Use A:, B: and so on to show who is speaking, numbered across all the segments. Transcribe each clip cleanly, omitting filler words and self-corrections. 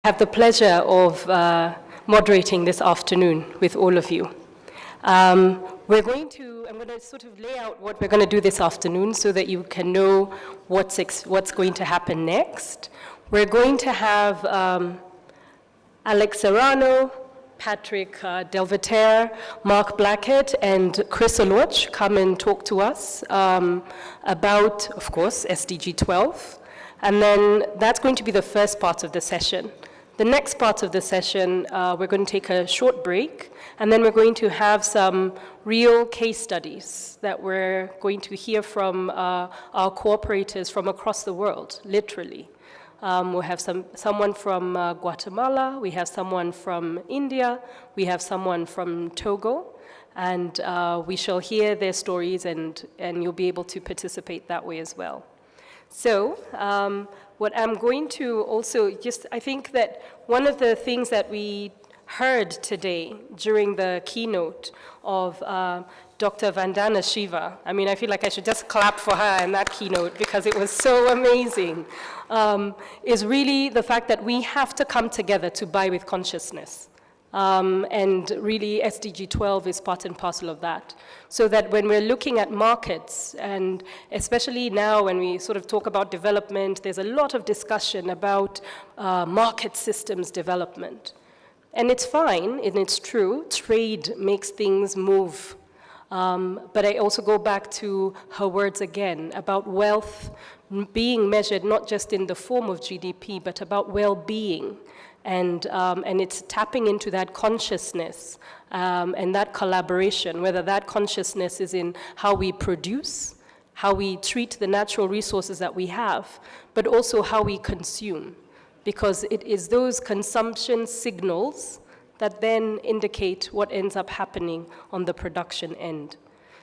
A: I have the pleasure of moderating this afternoon with all of you. I'm going to sort of lay out what we're going to do this afternoon so that you can know what's going to happen next. We're going to have Alex Serrano, Patrick Delveter, Mark Blackett, and Chris Oloch come and talk to us about, of course, SDG 12. And then that's going to be the first part of the session. The next part of the session, we're going to take a short break, and then we're going to have some real case studies that we're going to hear from our cooperators from across the world, literally. We'll have someone from Guatemala, we have someone from India, we have someone from Togo, and we shall hear their stories, and you'll be able to participate that way as well. So, what I'm going to also I think that one of the things that we heard today during the keynote of Dr. Vandana Shiva, I mean, I feel like I should just clap for her in that keynote because it was so amazing, is really the fact that we have to come together to buy with consciousness. And really SDG 12 is part and parcel of that. So that when we're looking at markets, and especially now when we sort of talk about development, there's a lot of discussion about market systems development. And it's fine, and it's true, trade makes things move. But I also go back to her words again about wealth being measured not just in the form of GDP, but about well-being. And it's tapping into that consciousness and that collaboration, whether that consciousness is in how we produce, how we treat the natural resources that we have, but also how we consume. Because it is those consumption signals that then indicate what ends up happening on the production end.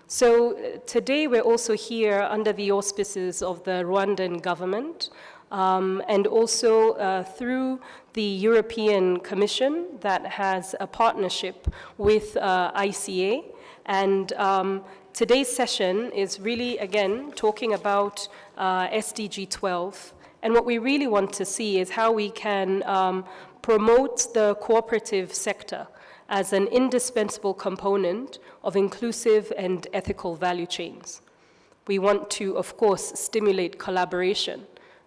A: So today we're also here under the auspices of the Rwandan government, and also through the European Commission that has a partnership with ICA. And today's session is really, again, talking about SDG 12. And what we really want to see is how we can promote the cooperative sector as an indispensable component of inclusive and ethical value chains. We want to, of course, stimulate collaboration,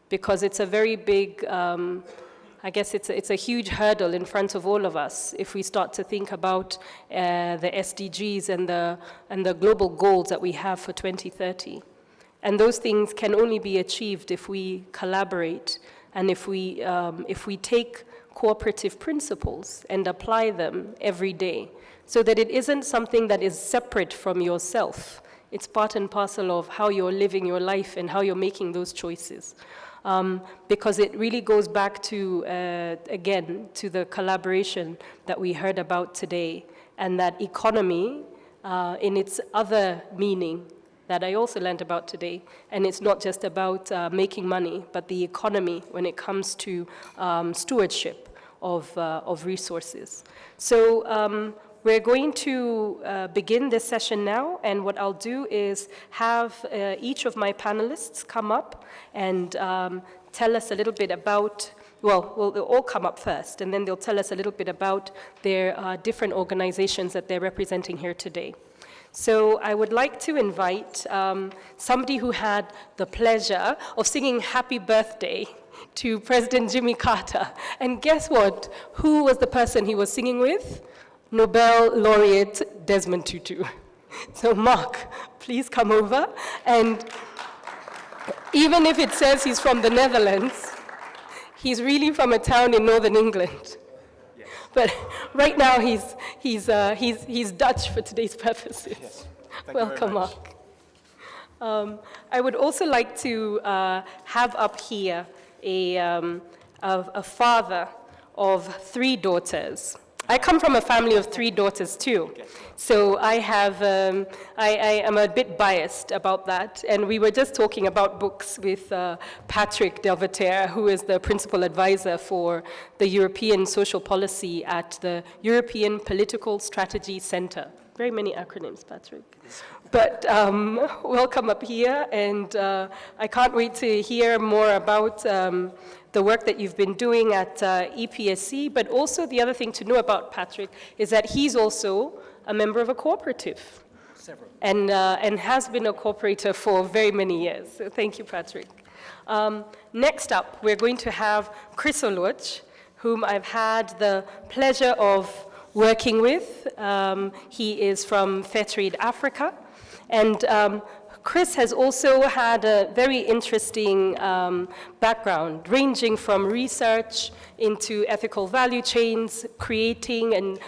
A: because it's a very big, I guess it's a huge hurdle in front of all of us if we start to think about the SDGs and the global goals that we have for 2030. And those things can only be achieved if we collaborate and if we take cooperative principles and apply them every day, so that it isn't something that is separate from yourself. It's part and parcel of how you're living your life and how you're making those choices. Because it really goes back to, again, to the collaboration that we heard about today, and that economy in its other meaning that I also learned about today. And it's not just about making money, but the economy when it comes to stewardship of resources. So we're going to begin this session now, and what I'll do is have each of my panelists come up and tell us a little bit about, well, they'll all come up first, and then they'll tell us a little bit about their different organizations that they're representing here today. So I would like to invite somebody who had the pleasure of singing Happy Birthday to President Jimmy Carter. And guess what? Who was the person he was singing with? Nobel laureate Desmond Tutu. So Mark, please come over. And even if it says he's from the Netherlands, he's really from a town in northern England. Yes. But right now he's Dutch for today's purposes. Yes. Welcome, Mark. I would also like to have up here a father of 3 daughters. I come from a family of 3 daughters too, so I am a bit biased about that. And we were just talking about books with Patrick Delveter, who is the principal advisor for the European Social Policy at the European Political Strategy Center. Very many acronyms, Patrick. But welcome up here, and I can't wait to hear more about the work that you've been doing at EPSC, but also the other thing to know about Patrick is that he's also a member of a cooperative.
B: Several.
A: And has been a cooperator for very many years. So thank you, Patrick. Next up, we're going to have Chris Oluoch, whom I've had the pleasure of working with. He is from Fairtrade Africa. And Chris has also had a very interesting background, ranging from research into ethical value chains, creating and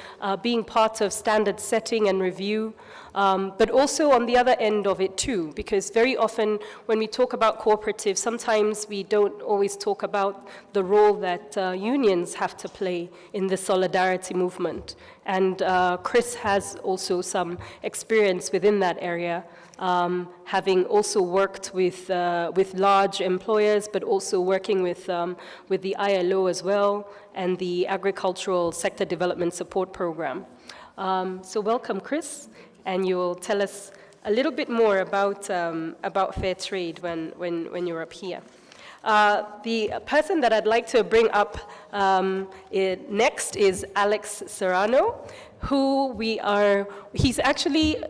A: being part of standard setting and review, but also on the other end of it too, because very often when we talk about cooperatives, sometimes we don't always talk about the role that unions have to play in the solidarity movement. And Chris has also some experience within that area, having also worked with large employers, but also working with the ILO as well, and the Agricultural Sector Development Support Program. So welcome, Chris, and you'll tell us a little bit more about fair trade when you're up here. The person that I'd like to bring up next is Alex Serrano, who he's actually,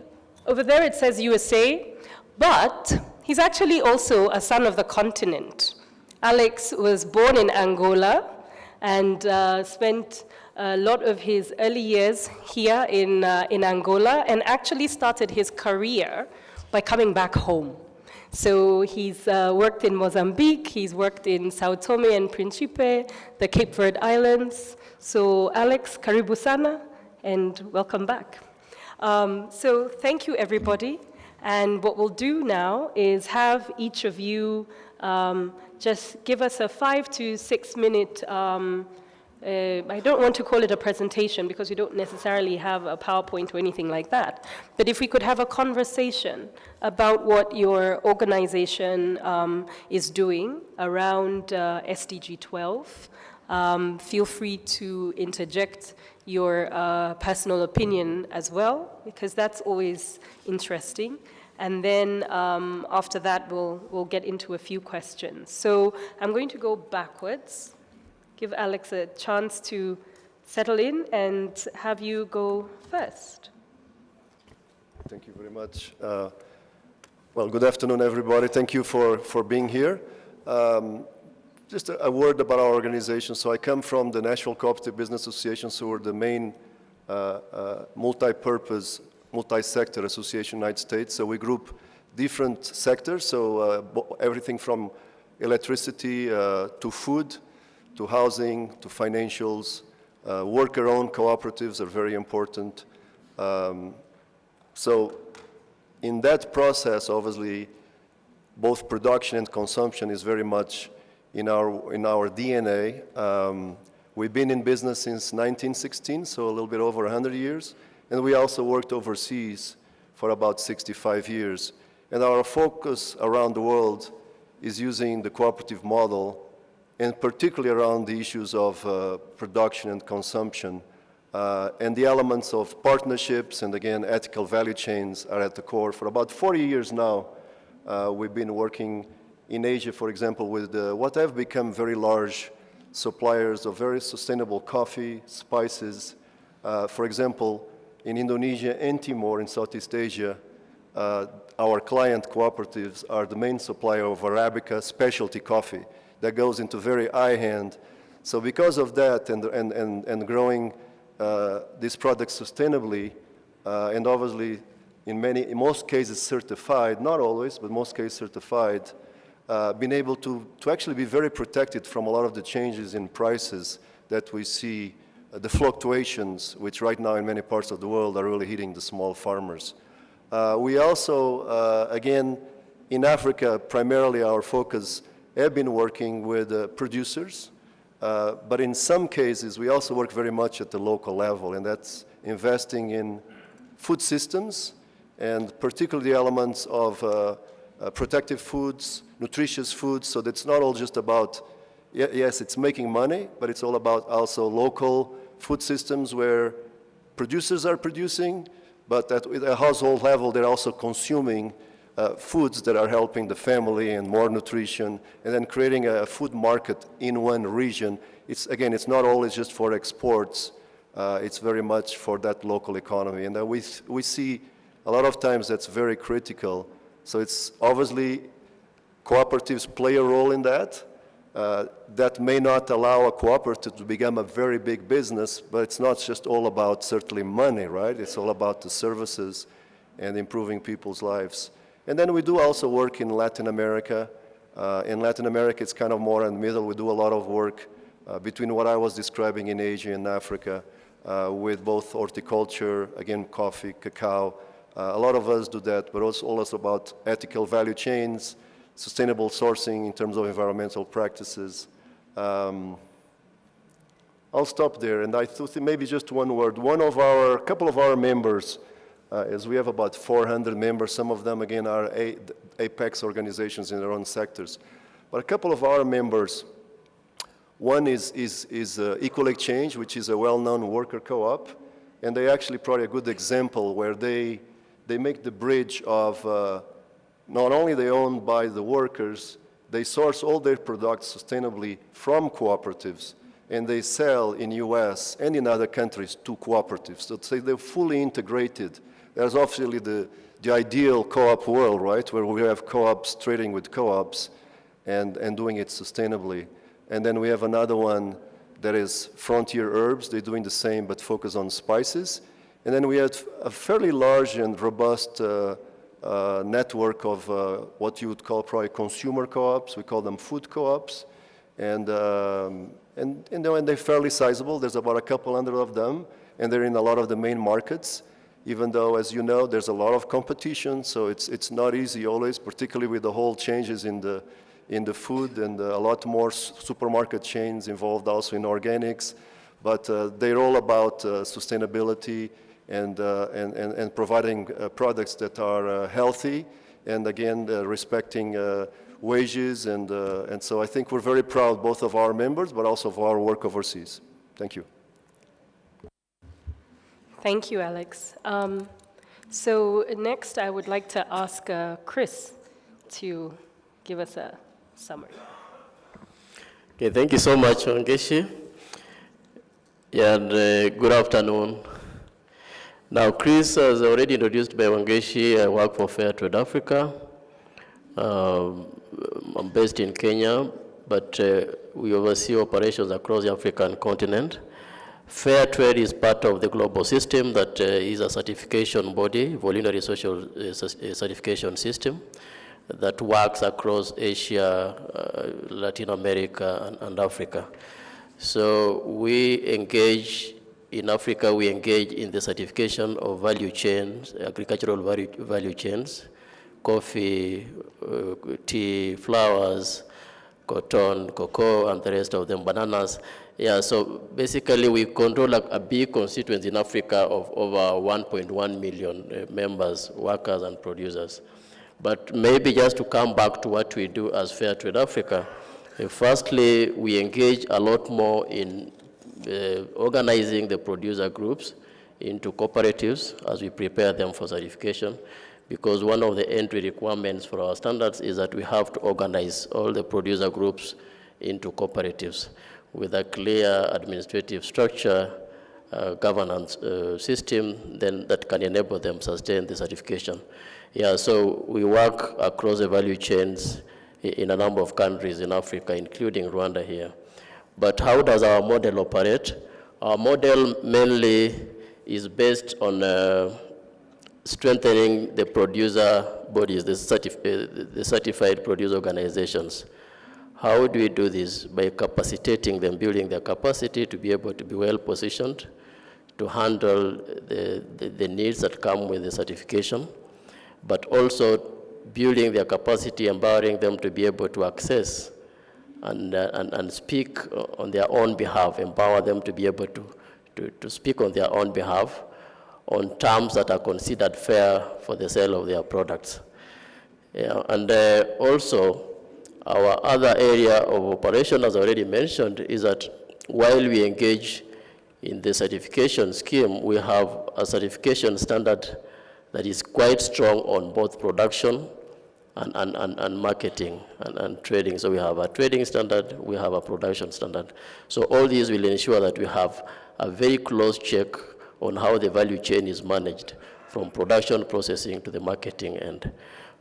A: over there it says USA, but he's actually also a son of the continent. Alex was born in Angola and spent a lot of his early years here in Angola, and actually started his career by coming back home. So he's worked in Mozambique, he's worked in Sao Tome and Principe, the Cape Verde Islands. So Alex, karibu sana, and welcome back. So thank you, everybody. And what we'll do now is have each of you just give us a 5 to 6 minute, I don't want to call it a presentation because we don't necessarily have a PowerPoint or anything like that. But if we could have a conversation about what your organization is doing around SDG 12, feel free to interject your personal opinion as well, because that's always interesting. And then after that, we'll get into a few questions. So I'm going to go backwards, give Alex a chance to settle in, and have you go first.
C: Thank you very much. Well, good afternoon, everybody. Thank you for being here. Just a word about our organization. So I come from the National Cooperative Business Association, so we're the main multi-purpose, multi-sector association in the United States. So we group different sectors, so everything from electricity to food, to housing, to financials. Worker-owned cooperatives are very important. So in that process, obviously, both production and consumption is very much in our DNA. We've been in business since 1916, so a little bit over 100 years. And we also worked overseas for about 65 years. And our focus around the world is using the cooperative model, and particularly around the issues of production and consumption. And the elements of partnerships and, again, ethical value chains are at the core. For about 40 years now, we've been working in Asia, for example, with what have become very large suppliers of very sustainable coffee, spices. For example, in Indonesia and Timor in Southeast Asia, our client cooperatives are the main supplier of Arabica specialty coffee that goes into very high-end. So because of that and growing these products sustainably, and obviously in most cases certified, not always, but most cases certified, been able to actually be very protected from a lot of the changes in prices that we see, the fluctuations, which right now in many parts of the world are really hitting the small farmers. We also, again, in Africa, primarily our focus have been working with producers, but in some cases we also work very much at the local level, and that's investing in food systems, and particularly the elements of protective foods, nutritious foods, so that's not all just about, yes, it's making money, but it's all about also local food systems where producers are producing, but at a household level, they're also consuming foods that are helping the family and more nutrition, and then creating a food market in one region. Again, it's not always just for exports. It's very much for that local economy. And we see a lot of times that's very critical. So it's obviously cooperatives play a role in that. That may not allow a cooperative to become a very big business, but it's not just all about certainly money, right? It's all about the services and improving people's lives. And then we do also work in Latin America. In Latin America, it's kind of more in the middle. We do a lot of work between what I was describing in Asia and Africa with both horticulture, again, coffee, cacao. A lot of us do that, but also about ethical value chains, sustainable sourcing in terms of environmental practices. I'll stop there, and I thought maybe just one word. A couple of our members, as we have about 400 members, some of them, again, are apex organizations in their own sectors. But a couple of our members, one is Equal Exchange, which is a well-known worker co-op, and they actually probably a good example where they make the bridge of not only they owned by the workers, they source all their products sustainably from cooperatives, and they sell in US and in other countries to cooperatives. So they're fully integrated. There's obviously the ideal co-op world, right, where we have co-ops trading with co-ops and doing it sustainably. And then we have another one that is Frontier Herbs. They're doing the same but focus on spices. And then we had a fairly large and robust network of what you would call probably consumer co-ops. We call them food co-ops. And they're fairly sizable. There's about a couple hundred of them, and they're in a lot of the main markets, even though, as you know, there's a lot of competition, so it's not easy always, particularly with the whole changes in the food and a lot more supermarket chains involved also in organics. But they're all about sustainability and providing products that are healthy and, again, respecting wages. And so I think we're very proud both of our members, but also of our work overseas. Thank you.
A: Thank you, Alex. So next, I would like to ask Chris to give us a summary.
B: Okay, thank you so much, Wangeshi. And good afternoon. Now, Chris, as already introduced by Wangeshi, I work for Fair Trade Africa. I'm based in Kenya, but we oversee operations across the African continent. Fair Trade is part of the global system that is a certification body, voluntary social certification system that works across Asia, Latin America, and Africa. So we engage in Africa, we engage in the certification of value chains, agricultural value chains, coffee, tea, flowers, cotton, cocoa, and the rest of them, bananas. Yeah, so basically we control a big constituency in Africa of over 1.1 million members, workers, and producers. But maybe just to come back to what we do as Fair Trade Africa, firstly, we engage a lot more in organizing the producer groups into cooperatives as we prepare them for certification, because one of the entry requirements for our standards is that we have to organize all the producer groups into cooperatives with a clear administrative structure, governance system, then that can enable them sustain the certification. Yeah, so we work across the value chains in a number of countries in Africa, including Rwanda here. But how does our model operate? Our model mainly is based on strengthening the producer bodies, the certified producer organizations. How do we do this? By capacitating them, building their capacity to be able to be well positioned to handle the needs that come with the certification, but also building their capacity, empowering them to be able to access and speak on their own behalf, empower them to be able to speak on their own behalf on terms that are considered fair for the sale of their products. Yeah, and also, our other area of operation, as already mentioned, is that while we engage in the certification scheme, we have a certification standard that is quite strong on both production and marketing and trading. So we have a trading standard, we have a production standard. So all these will ensure that we have a very close check on how the value chain is managed from production processing to the marketing end.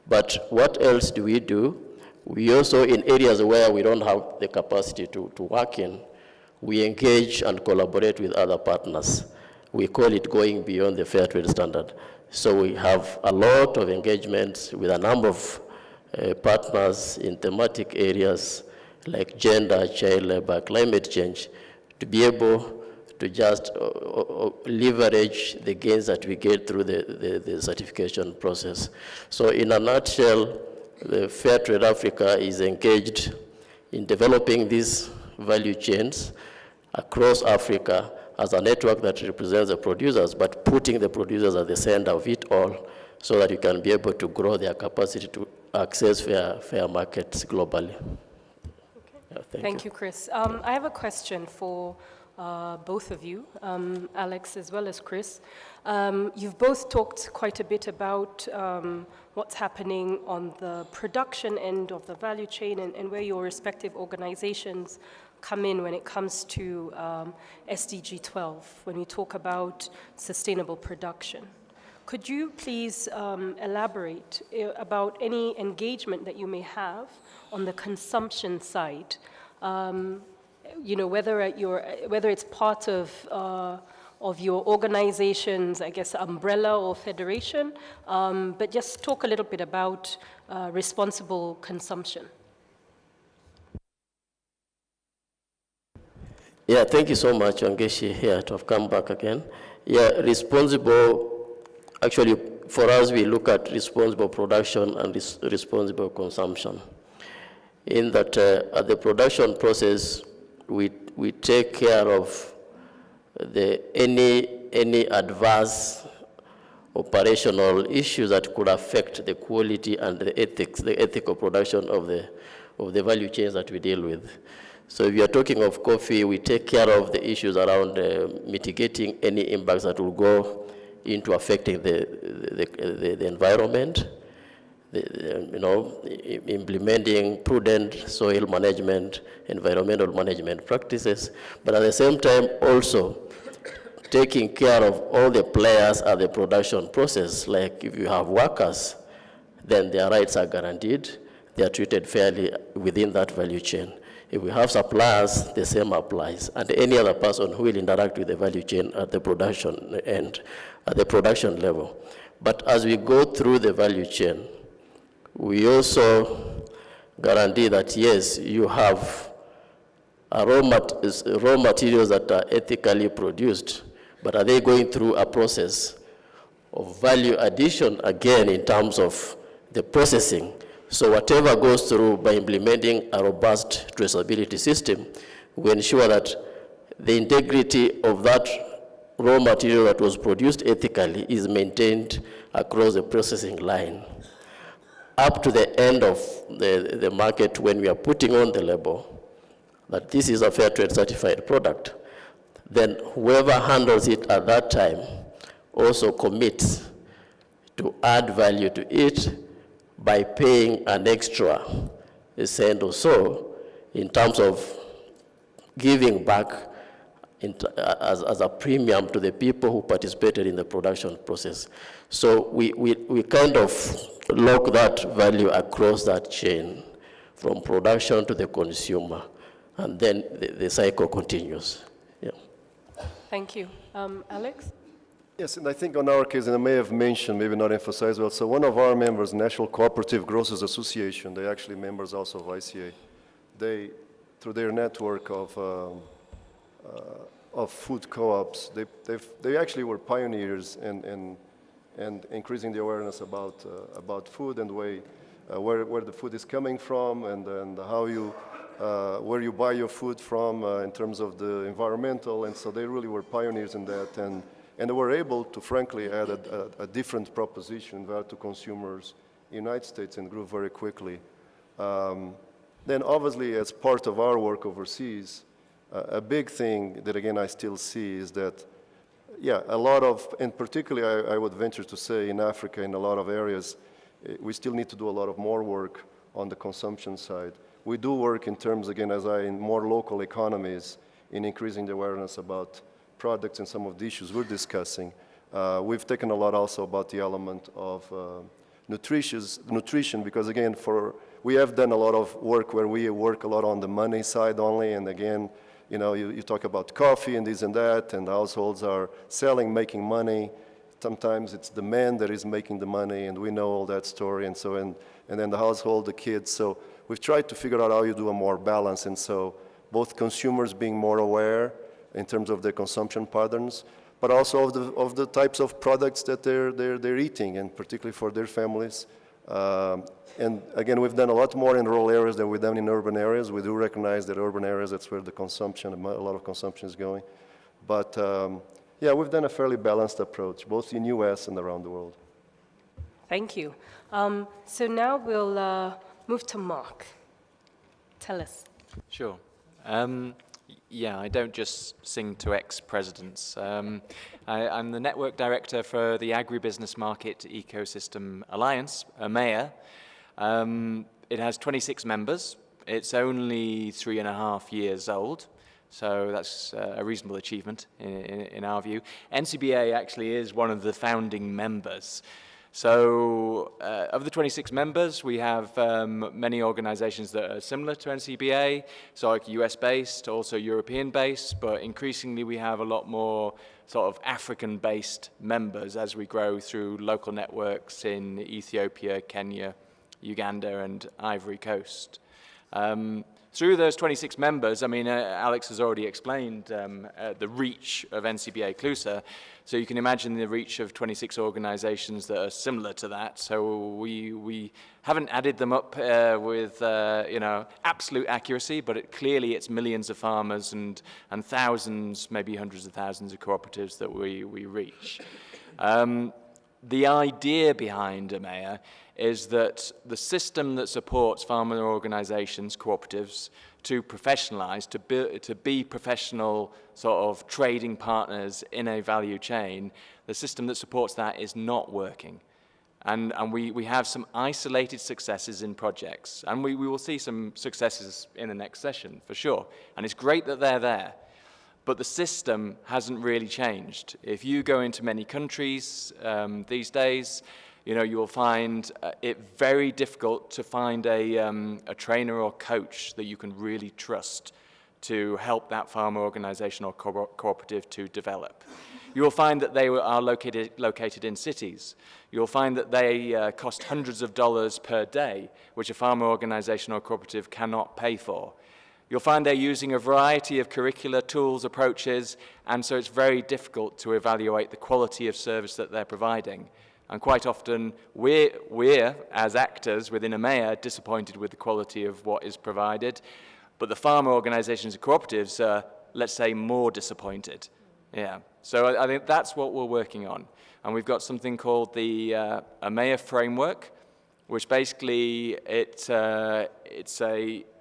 B: But what else do? We also, in areas where we don't have the capacity to work in, we engage and collaborate with other partners. We call it going beyond the fair trade standard. So we have a lot of engagements with a number of partners in thematic areas like gender, child labor, climate change, to be able to just leverage the gains that we get through the certification process. So in a nutshell, the Fair Trade Africa is engaged in developing these value chains across Africa as a network that represents the producers, but putting the producers at the center of it all so that you can be able to grow their capacity to access fair markets globally.
A: Okay.
B: Yeah,
A: thank you, Chris. I have a question for both of you, Alex as well as Chris. You've both talked quite a bit about what's happening on the production end of the value chain and where your respective organizations come in when it comes to SDG 12, when we talk about sustainable production. Could you please elaborate about any engagement that you may have on the consumption side? You know, whether it's part of your organization's, I guess, umbrella or federation, but just talk a little bit about responsible consumption.
B: Yeah, thank you so much, Wangeshi, here to have come back again. Yeah, responsible, actually, for us, we look at responsible production and responsible consumption. In that, at the production process, we take care of any adverse operational issues that could affect the quality and the ethical production of the value chains that we deal with. So if you are talking of coffee, we take care of the issues around mitigating any impacts that will go into affecting the environment, you know, implementing prudent soil management, environmental management practices, but at the same time also taking care of all the players at the production process. Like if you have workers, then their rights are guaranteed, they are treated fairly within that value chain. If we have suppliers, the same applies, and any other person who will interact with the value chain at the production end, at the production level. But as we go through the value chain, we also guarantee that, yes, you have raw materials that are ethically produced, but are they going through a process of value addition, again, in terms of the processing? So whatever goes through, by implementing a robust traceability system, we ensure that the integrity of that raw material that was produced ethically is maintained across the processing line. Up to the end of the market, when we are putting on the label that this is a fair trade certified product, then whoever handles it at that time also commits to add value to it by paying an extra cent or so in terms of giving back as a premium to the people who participated in the production process. So we kind of lock that value across that chain from production to the consumer, and then the cycle continues. Yeah.
A: Thank you. Alex?
C: Yes, and I think on our case, and I may have mentioned, maybe not emphasized well, so one of our members, National Cooperative Grocers Association, they're actually members also of ICA. They, through their network of food co-ops, they actually were pioneers in increasing the awareness about food and the way, where the food is coming from, and how you, where you buy your food from in terms of the environmental, and so they really were pioneers in that, and they were able to, frankly, add a different proposition to consumers in the United States and grew very quickly. Then, obviously, as part of our work overseas, A big thing that, again, I still see is that, yeah, a lot of, and particularly I would venture to say in Africa, in a lot of areas, we still need to do a lot of more work on the consumption side. We do work in terms, again, in more local economies, in increasing the awareness about products and some of the issues we're discussing. We've taken a lot also about the element of nutrition, because again, we have done a lot of work where we work a lot on the money side only, and again, you know, you talk about coffee and this and that, and households are selling, making money. Sometimes it's the man that is making the money, and we know all that story, and so, and then the household, the kids. So we've tried to figure out how you do a more balance, and so both consumers being more aware in terms of their consumption patterns, but also of the types of products that they're eating, and particularly for their families. And again, we've done a lot more in rural areas than we've done in urban areas. We do recognize that urban areas, that's where the consumption, a lot of consumption is going. But yeah, we've done a fairly balanced approach, both in US and around the world.
A: Thank you. So now we'll move to Mark. Tell us.
D: Sure. Yeah, I don't just sing to ex-presidents. I'm the network director for the Agribusiness Market Ecosystem Alliance, Amaya. It has 26 members. It's only 3.5 years old, so that's a reasonable achievement in our view. NCBA actually is one of the founding members. So of the 26 members, we have many organizations that are similar to NCBA, so like US-based, also European-based, but increasingly we have a lot more sort of African-based members as we grow through local networks in Ethiopia, Kenya, Uganda, and Ivory Coast. Through those 26 members, I mean, Alex has already explained the reach of NCBA CLUSA, so you can imagine the reach of 26 organizations that are similar to that. So we haven't added them up with you know, absolute accuracy, but clearly it's millions of farmers and thousands, maybe hundreds of thousands of cooperatives that we reach. The idea behind Amaya is that the system that supports farmer organizations, cooperatives, to professionalize, to be professional sort of trading partners in a value chain, the system that supports that is not working. And we have some isolated successes in projects, and we will see some successes in the next session, for sure. And it's great that they're there. But the system hasn't really changed. If you go into many countries these days, you know, you'll find it very difficult to find a trainer or coach that you can really trust to help that farmer organization or cooperative to develop. You'll find that they are located in cities. You'll find that they cost hundreds of dollars per day, which a farmer organization or cooperative cannot pay for. You'll find they're using a variety of curricular tools, approaches, and so it's very difficult to evaluate the quality of service that they're providing. And quite often, we're as actors within Amaya, disappointed with the quality of what is provided, but the farmer organizations and cooperatives are, let's say, more disappointed. Yeah. So I think that's what we're working on. And we've got something called the Amaya framework, which basically it's a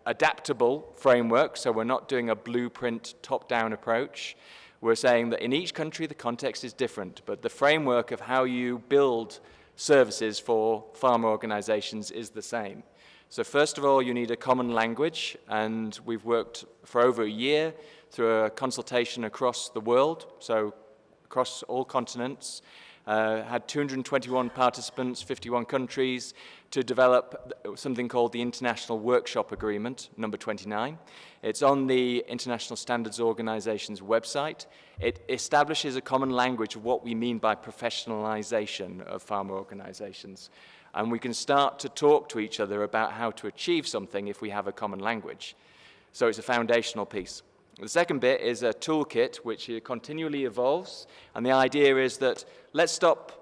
D: adaptable framework, so we're not doing a blueprint top-down approach. We're saying that in each country the context is different, but the framework of how you build services for farmer organizations is the same. So first of all, you need a common language, and we've worked for over a year through a consultation across the world, so across all continents, had 221 participants, 51 countries, to develop something called the International Workshop Agreement, number 29. It's on the International Standards Organization's website. It establishes a common language of what we mean by professionalization of farmer organizations. And we can start to talk to each other about how to achieve something if we have a common language. So it's a foundational piece. The second bit is a toolkit which continually evolves, and the idea is that let's stop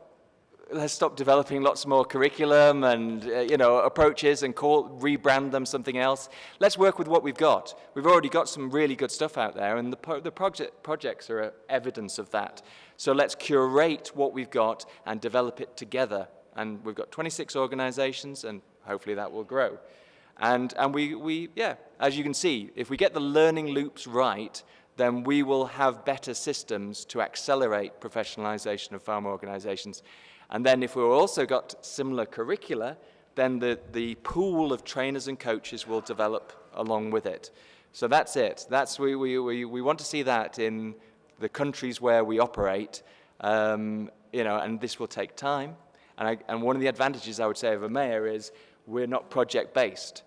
D: developing lots more curriculum and approaches and rebrand them something else. Let's work with what we've got. We've already got some really good stuff out there, and the projects are evidence of that. So let's curate what we've got and develop it together. And we've got 26 organizations, and hopefully that will grow. And yeah, as you can see, if we get the learning loops right, then we will have better systems to accelerate professionalization of farm organizations. And then if we've also got similar curricula, then the pool of trainers and coaches will develop along with it. So that's it. We want to see that in the countries where we operate, you know, and this will take time. And one of the advantages I would say of Amaya is we're not project-based.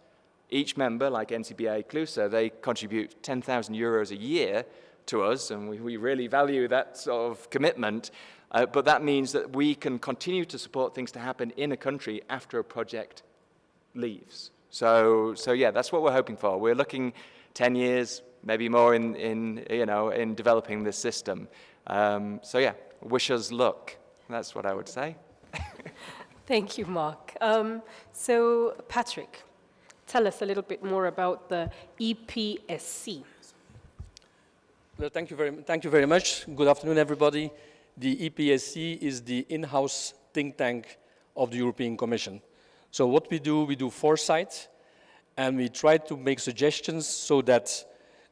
D: Each member, like NCBA Clusa, they contribute 10,000 euros a year to us, and we really value that sort of commitment. But that means that we can continue to support things to happen in a country after a project leaves. So yeah, that's what we're hoping for. We're looking 10 years, maybe more in developing this system. So yeah, wish us luck. That's what I would say.
A: Thank you, Mark. So Patrick, tell us a little bit more about the EPSC.
E: Well, thank you very much. Good afternoon, everybody. The EPSC is the in-house think tank of the European Commission. So what we do foresight, and we try to make suggestions so that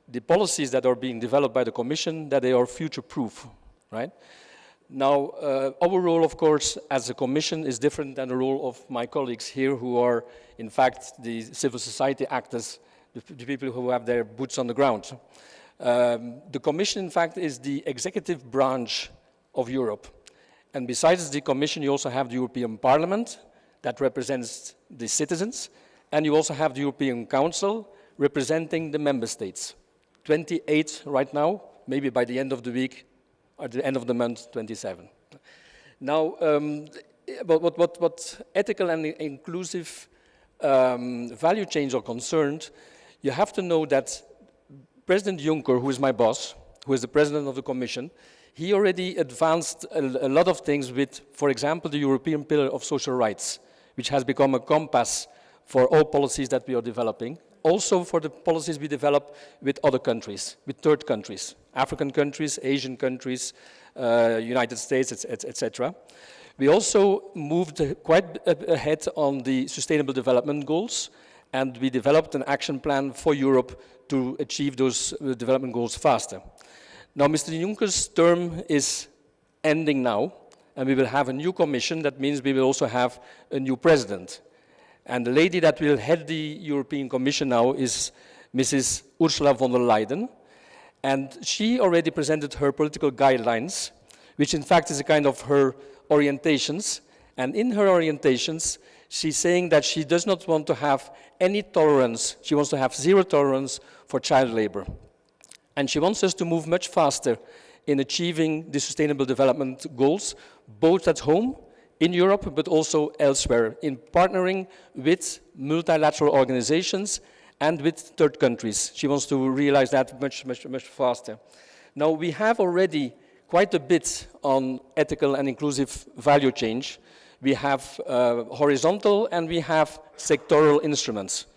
E: the policies that are being developed by the Commission, that they are future-proof, right? Now, our role, of course, as a Commission is different than the role of my colleagues here who are, in fact, the civil society actors, the people who have their boots on the ground. The Commission, in fact, is the executive branch of Europe. And besides the Commission, you also have the European Parliament that represents the citizens, and you also have the European Council representing the member states. 28 right now, maybe by the end of the week, at the end of the month, 27. Now, what ethical and inclusive value chains are concerned, you have to know that President Juncker, who is my boss, who is the President of the Commission, he already advanced a lot of things with, for example, the European Pillar of Social Rights, which has become a compass for all policies that we are developing. Also for the policies we develop with other countries, with third countries, African countries, Asian countries, United States, etc. We also moved quite ahead on the Sustainable Development Goals, and we developed an action plan for Europe to achieve those development goals faster. Now, Mr. Juncker's term is ending now, and we will have a new commission. That means we will also have a new president. And the lady that will head the European Commission now is Mrs. Ursula von der Leyen. And she already presented her political guidelines, which in fact is a kind of her orientations. And in her orientations, she's saying that she does not want to have any tolerance. She wants to have zero tolerance for child labor. And she wants us to move much faster in achieving the Sustainable Development Goals, both at home, in Europe, but also elsewhere, in partnering with multilateral organizations and with third countries. She wants to realize that much faster. Now, we have already quite a bit on ethical and inclusive value change. We have horizontal and we have sectoral instruments.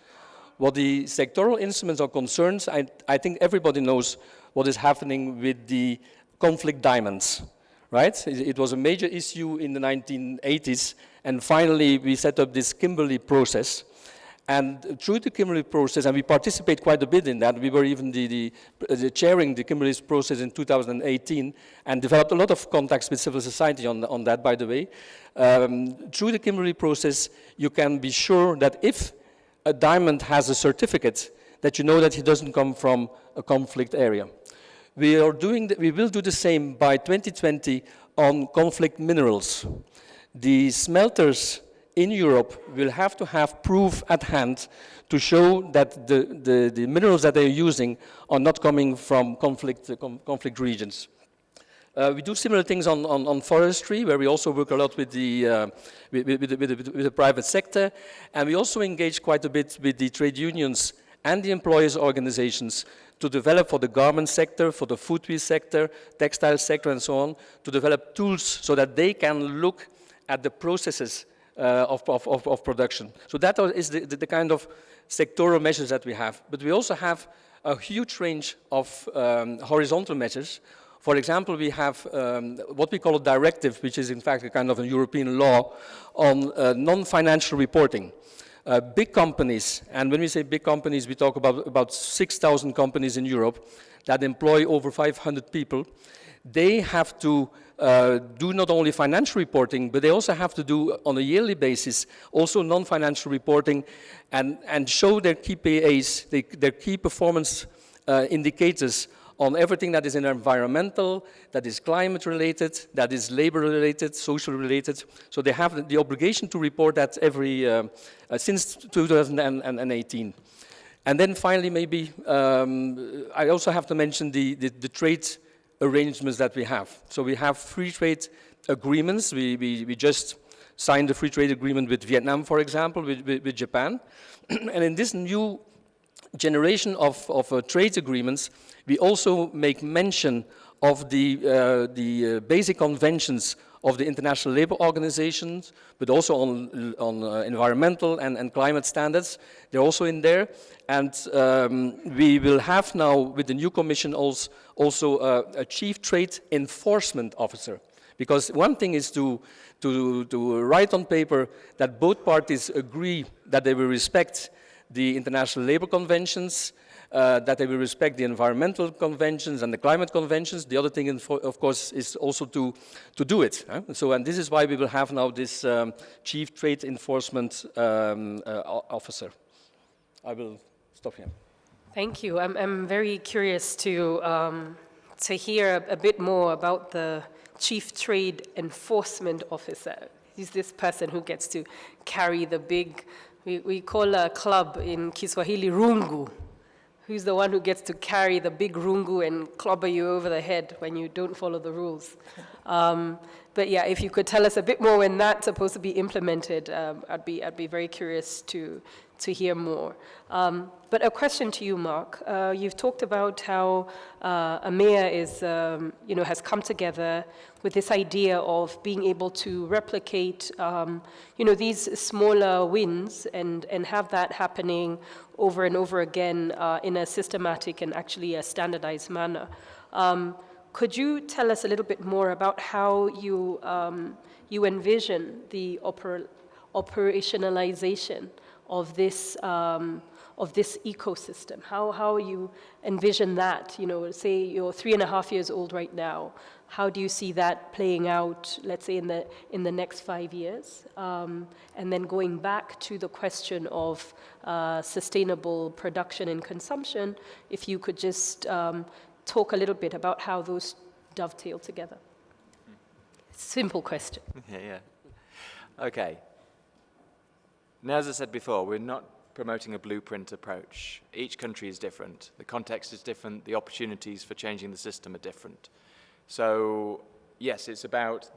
E: What the sectoral instruments are concerned, I think everybody knows what is happening with the conflict diamonds. Right? It was a major issue in the 1980s, and finally we set up this Kimberley process. And through the Kimberley process, and we participate quite a bit in that, we were even the chairing the Kimberley process in 2018, and developed a lot of contacts with civil society on that, by the way. Through the Kimberley process, you can be sure that if a diamond has a certificate, that you know that it doesn't come from a conflict area. We will do the same by 2020 on conflict minerals. The smelters in Europe will have to have proof at hand to show that the minerals that they're using are not coming from conflict regions. We do similar things on forestry, where we also work a lot with the private sector, and we also engage quite a bit with the trade unions and the employers' organizations to develop for the garment sector, for the foodwear sector, textile sector, and so on, to develop tools so that they can look at the processes of production. So that is the kind of sectoral measures that we have. But we also have a huge range of horizontal measures. For example, we have what we call a directive, which is in fact a kind of a European law on non-financial reporting. Big companies, and when we say big companies, we talk about 6,000 companies in Europe that employ over 500 people. They have to do not only financial reporting, but they also have to do on a yearly basis also non-financial reporting and show their KPIs, their key performance indicators on everything that is environmental, that is climate related, that is labor related, social related. So they have the obligation to report that every, since 2018. And then finally, maybe, I also have to mention the trade arrangements that we have. So we have free trade agreements. We just signed a free trade agreement with Vietnam, for example, with Japan. And in this new generation of trade agreements, we also make mention of the basic conventions of the International Labour Organizations, but also on environmental and climate standards. They're also in there. And we will have now, with the new Commission, also a Chief Trade Enforcement Officer. Because one thing is to write on paper that both parties agree that they will respect the International Labour Conventions, that they will respect the environmental conventions and the climate conventions. The other thing, of course, is also to do it. So, and this is why we will have now this Chief Trade Enforcement Officer. I will stop here.
A: Thank you. I'm very curious to hear a bit more about the Chief Trade Enforcement Officer. He's this person who gets to carry the big, we call a club in Kiswahili rungu. Who's the one who gets to carry the big rungu and clobber you over the head when you don't follow the rules? But yeah, if you could tell us a bit more when that's supposed to be implemented, I'd be very curious to hear more. But a question to you, Mark. You've talked about how Amaya is, has come together with this idea of being able to replicate, these smaller wins and have that happening over and over again in a systematic and actually a standardized manner. Could you tell us a little bit more about how you envision the operationalization of this ecosystem? How you envision that? Say you're 3.5 years old right now. How do you see that playing out, let's say, in the next 5 years? And then going back to the question of sustainable production and consumption, if you could just talk a little bit about how those dovetail together. Simple question.
D: Yeah. Okay. Now, as I said before, we're not promoting a blueprint approach. Each country is different. The context is different. The opportunities for changing the system are different. So, yes, it's about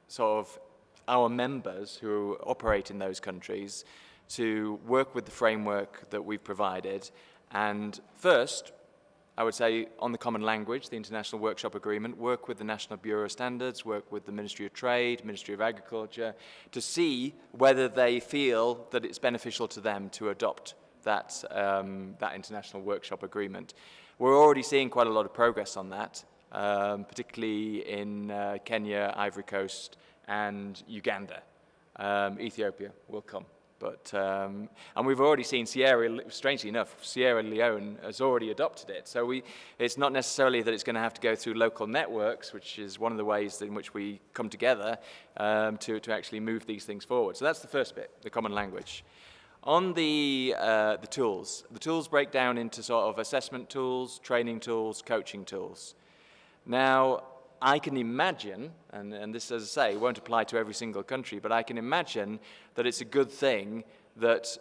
D: sort of our members who operate in those countries to work with the framework that we've provided. And first, I would say on the common language, the International Workshop Agreement, work with the National Bureau of Standards, work with the Ministry of Trade, Ministry of Agriculture, to see whether they feel that it's beneficial to them to adopt that International Workshop Agreement. We're already seeing quite a lot of progress on that, particularly in Kenya, Ivory Coast, and Uganda. Ethiopia will come. But, and we've already seen strangely enough, Sierra Leone has already adopted it. So it's not necessarily that it's going to have to go through local networks, which is one of the ways in which we come together to actually move these things forward. So that's the first bit, the common language. On the tools break down into sort of assessment tools, training tools, coaching tools. Now, I can imagine, and this, as I say, won't apply to every single country, but I can imagine that it's a good thing that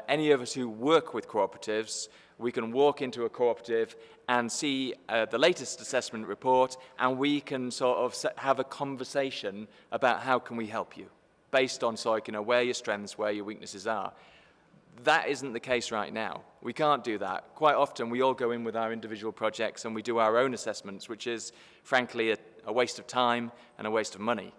D: any of us who work with cooperatives, we can walk into a cooperative and see the latest assessment report, and we can sort of have a conversation about how can we help you, based on where your strengths, where your weaknesses are. That isn't the case right now. We can't do that. Quite often we all go in with our individual projects and we do our own assessments, which is frankly a waste of time and a waste of money.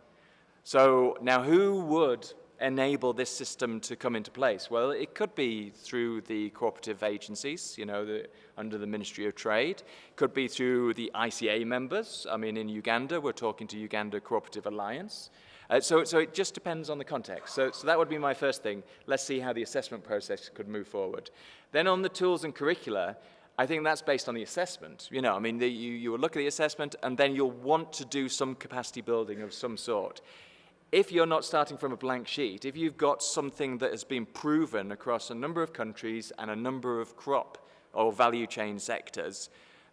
D: So now who would enable this system to come into place? Well, it could be through the cooperative agencies, under the Ministry of Trade. It could be through the ICA members. I mean, in Uganda, we're talking to Uganda Cooperative Alliance. So it just depends on the context. So that would be my first thing. Let's see how the assessment process could move forward. Then on the tools and curricula, I think that's based on the assessment. You know, I mean, you will look at the assessment and then you'll want to do some capacity building of some sort. If you're not starting from a blank sheet, if you've got something that has been proven across a number of countries and a number of crop or value chain sectors,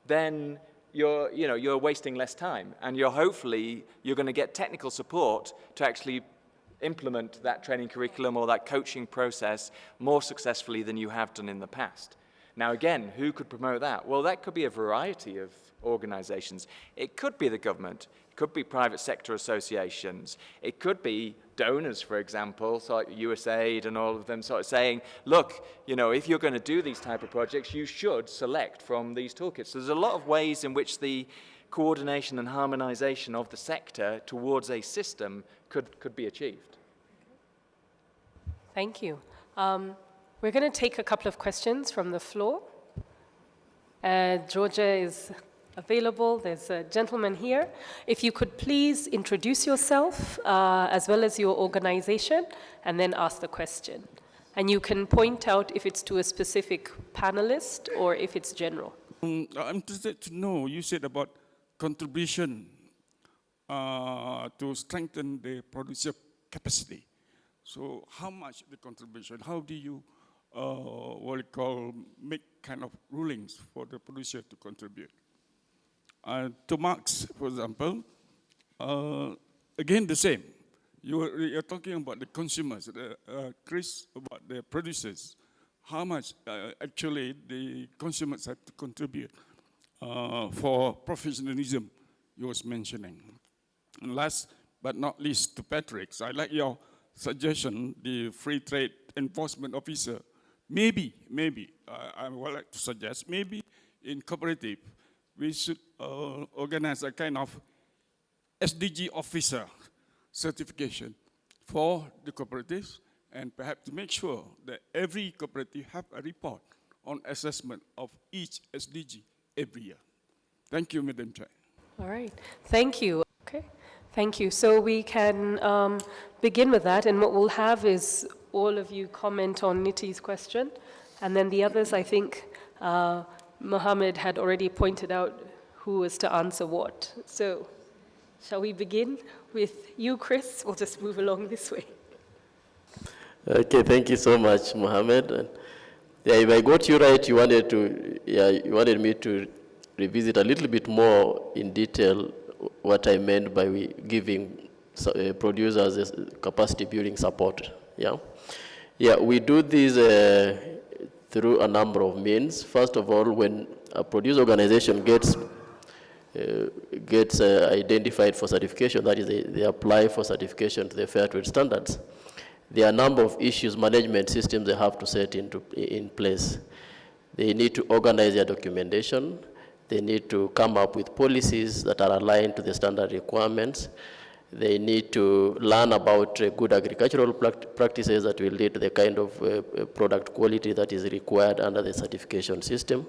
D: then you're wasting less time, and hopefully you're going to get technical support to actually implement that training curriculum or that coaching process more successfully than you have done in the past. Now again, who could promote that? Well, that could be a variety of organizations. It could be the government, it could be private sector associations, it could be donors, for example, so like USAID and all of them sort of saying, look, you know, if you're going to do these type of projects, you should select from these toolkits. So there's a lot of ways in which the coordination and harmonization of the sector towards a system could be achieved.
A: Thank you. We're going to take a couple of questions from the floor. Georgia is available. There's a gentleman here. If you could please introduce yourself as well as your organization and then ask the question. And you can point out if it's to a specific panelist or if it's general.
F: I'm interested to know, you said about contribution to strengthen the producer capacity. So how much the contribution? How do you make kind of rulings for the producer to contribute? To Marx, for example, again the same. You're talking about the consumers, Chris, about the producers. How much actually the consumers have to contribute for professionalism you was mentioning. And last but not least to Patrick's, I like your suggestion, the free trade enforcement officer. Maybe, I would like to suggest, maybe in cooperative, we should organize a kind of SDG officer certification for the cooperatives, and perhaps to make sure that every cooperative have a report on assessment of each SDG every year. Thank you, Madam Chair.
A: All right, thank you. Okay, thank you. So we can begin with that, and what we'll have is all of you comment on Niti's question, and then the others, I think, Mohammed had already pointed out who was to answer what. So, shall we begin with you, Chris? We'll just move along this way.
B: Okay, thank you so much, Mohammed. And yeah, if I got you right, you wanted me to revisit a little bit more in detail what I meant by giving producers this capacity building support. Yeah, we do this through a number of means. First of all, when a producer organization gets identified for certification, that is, they apply for certification to the fair trade standards, there are a number of issues, management systems they have to set in place. They need to organize their documentation. They need to come up with policies that are aligned to the standard requirements. They need to learn about good agricultural practices that will lead to the kind of product quality that is required under the certification system.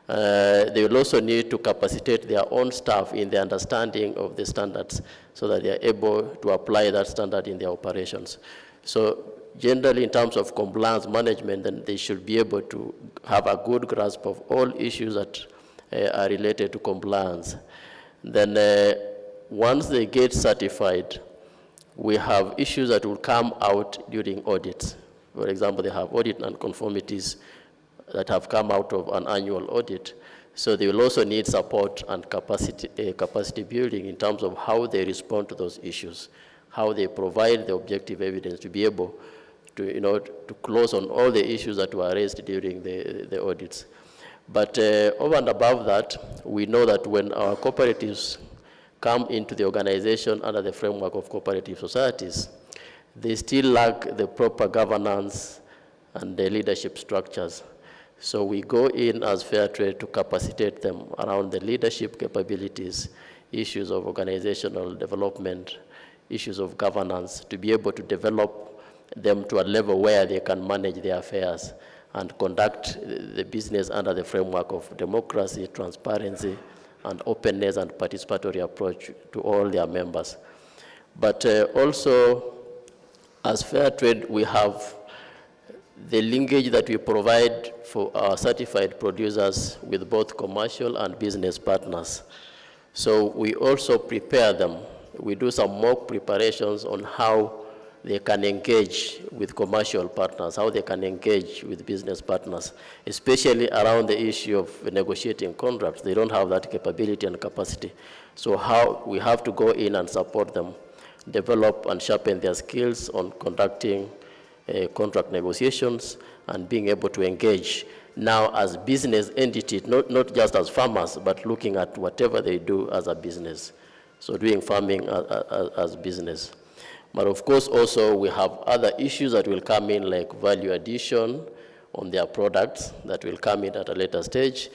B: They will also need to capacitate their own staff in the understanding of the standards so that they are able to apply that standard in their operations. So generally, in terms of compliance management, then they should be able to have a good grasp of all issues that are related to compliance. Then once they get certified, we have issues that will come out during audits. For example, they have audit non-conformities that have come out of an annual audit. So they will also need support and capacity building in terms of how they respond to those issues, how they provide the objective evidence to be able to, to close on all the issues that were raised during the audits. But over and above that, we know that when our cooperatives come into the organization under the framework of cooperative societies, they still lack the proper governance and the leadership structures. So we go in as fair trade to capacitate them around the leadership capabilities, issues of organizational development, issues of governance, to be able to develop them to a level where they can manage their affairs and conduct the business under the framework of democracy, transparency, and openness and participatory approach to all their members. But also, as fair trade, we have the linkage that we provide for our certified producers with both commercial and business partners. So we also prepare them. We do some mock preparations on how they can engage with commercial partners, how they can engage with business partners, especially around the issue of negotiating contracts. They don't have that capability and capacity. So how we have to go in and support them, develop and sharpen their skills on conducting contract negotiations and being able to engage now as business entities, not just as farmers, but looking at whatever they do as a business. So doing farming as business. But of course, also we have other issues that will come in, like value addition on their products that will come in at a later stage,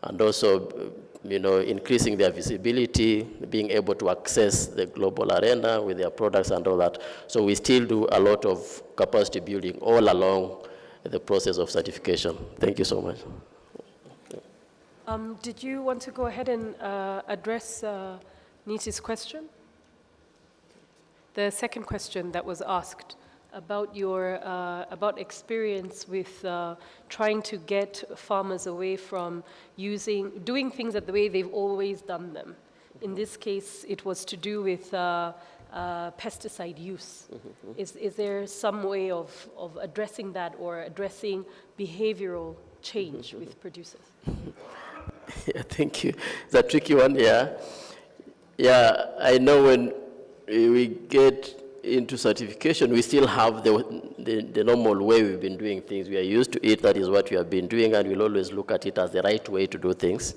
B: and also, increasing their visibility, being able to access the global arena with their products and all that. So we still do a lot of capacity building all along the process of certification. Thank you so much.
A: Did you want to go ahead and address Niti's question? The second question that was asked about your about experience with trying to get farmers away from doing things the way they've always done them. In this case, it was to do with pesticide use. Is there some way of addressing that or addressing behavioral change with producers?
B: Yeah, thank you. It's a tricky one, yeah. Yeah, I know when we get into certification, we still have the normal way we've been doing things. We are used to it, that is what we have been doing, and we'll always look at it as the right way to do things.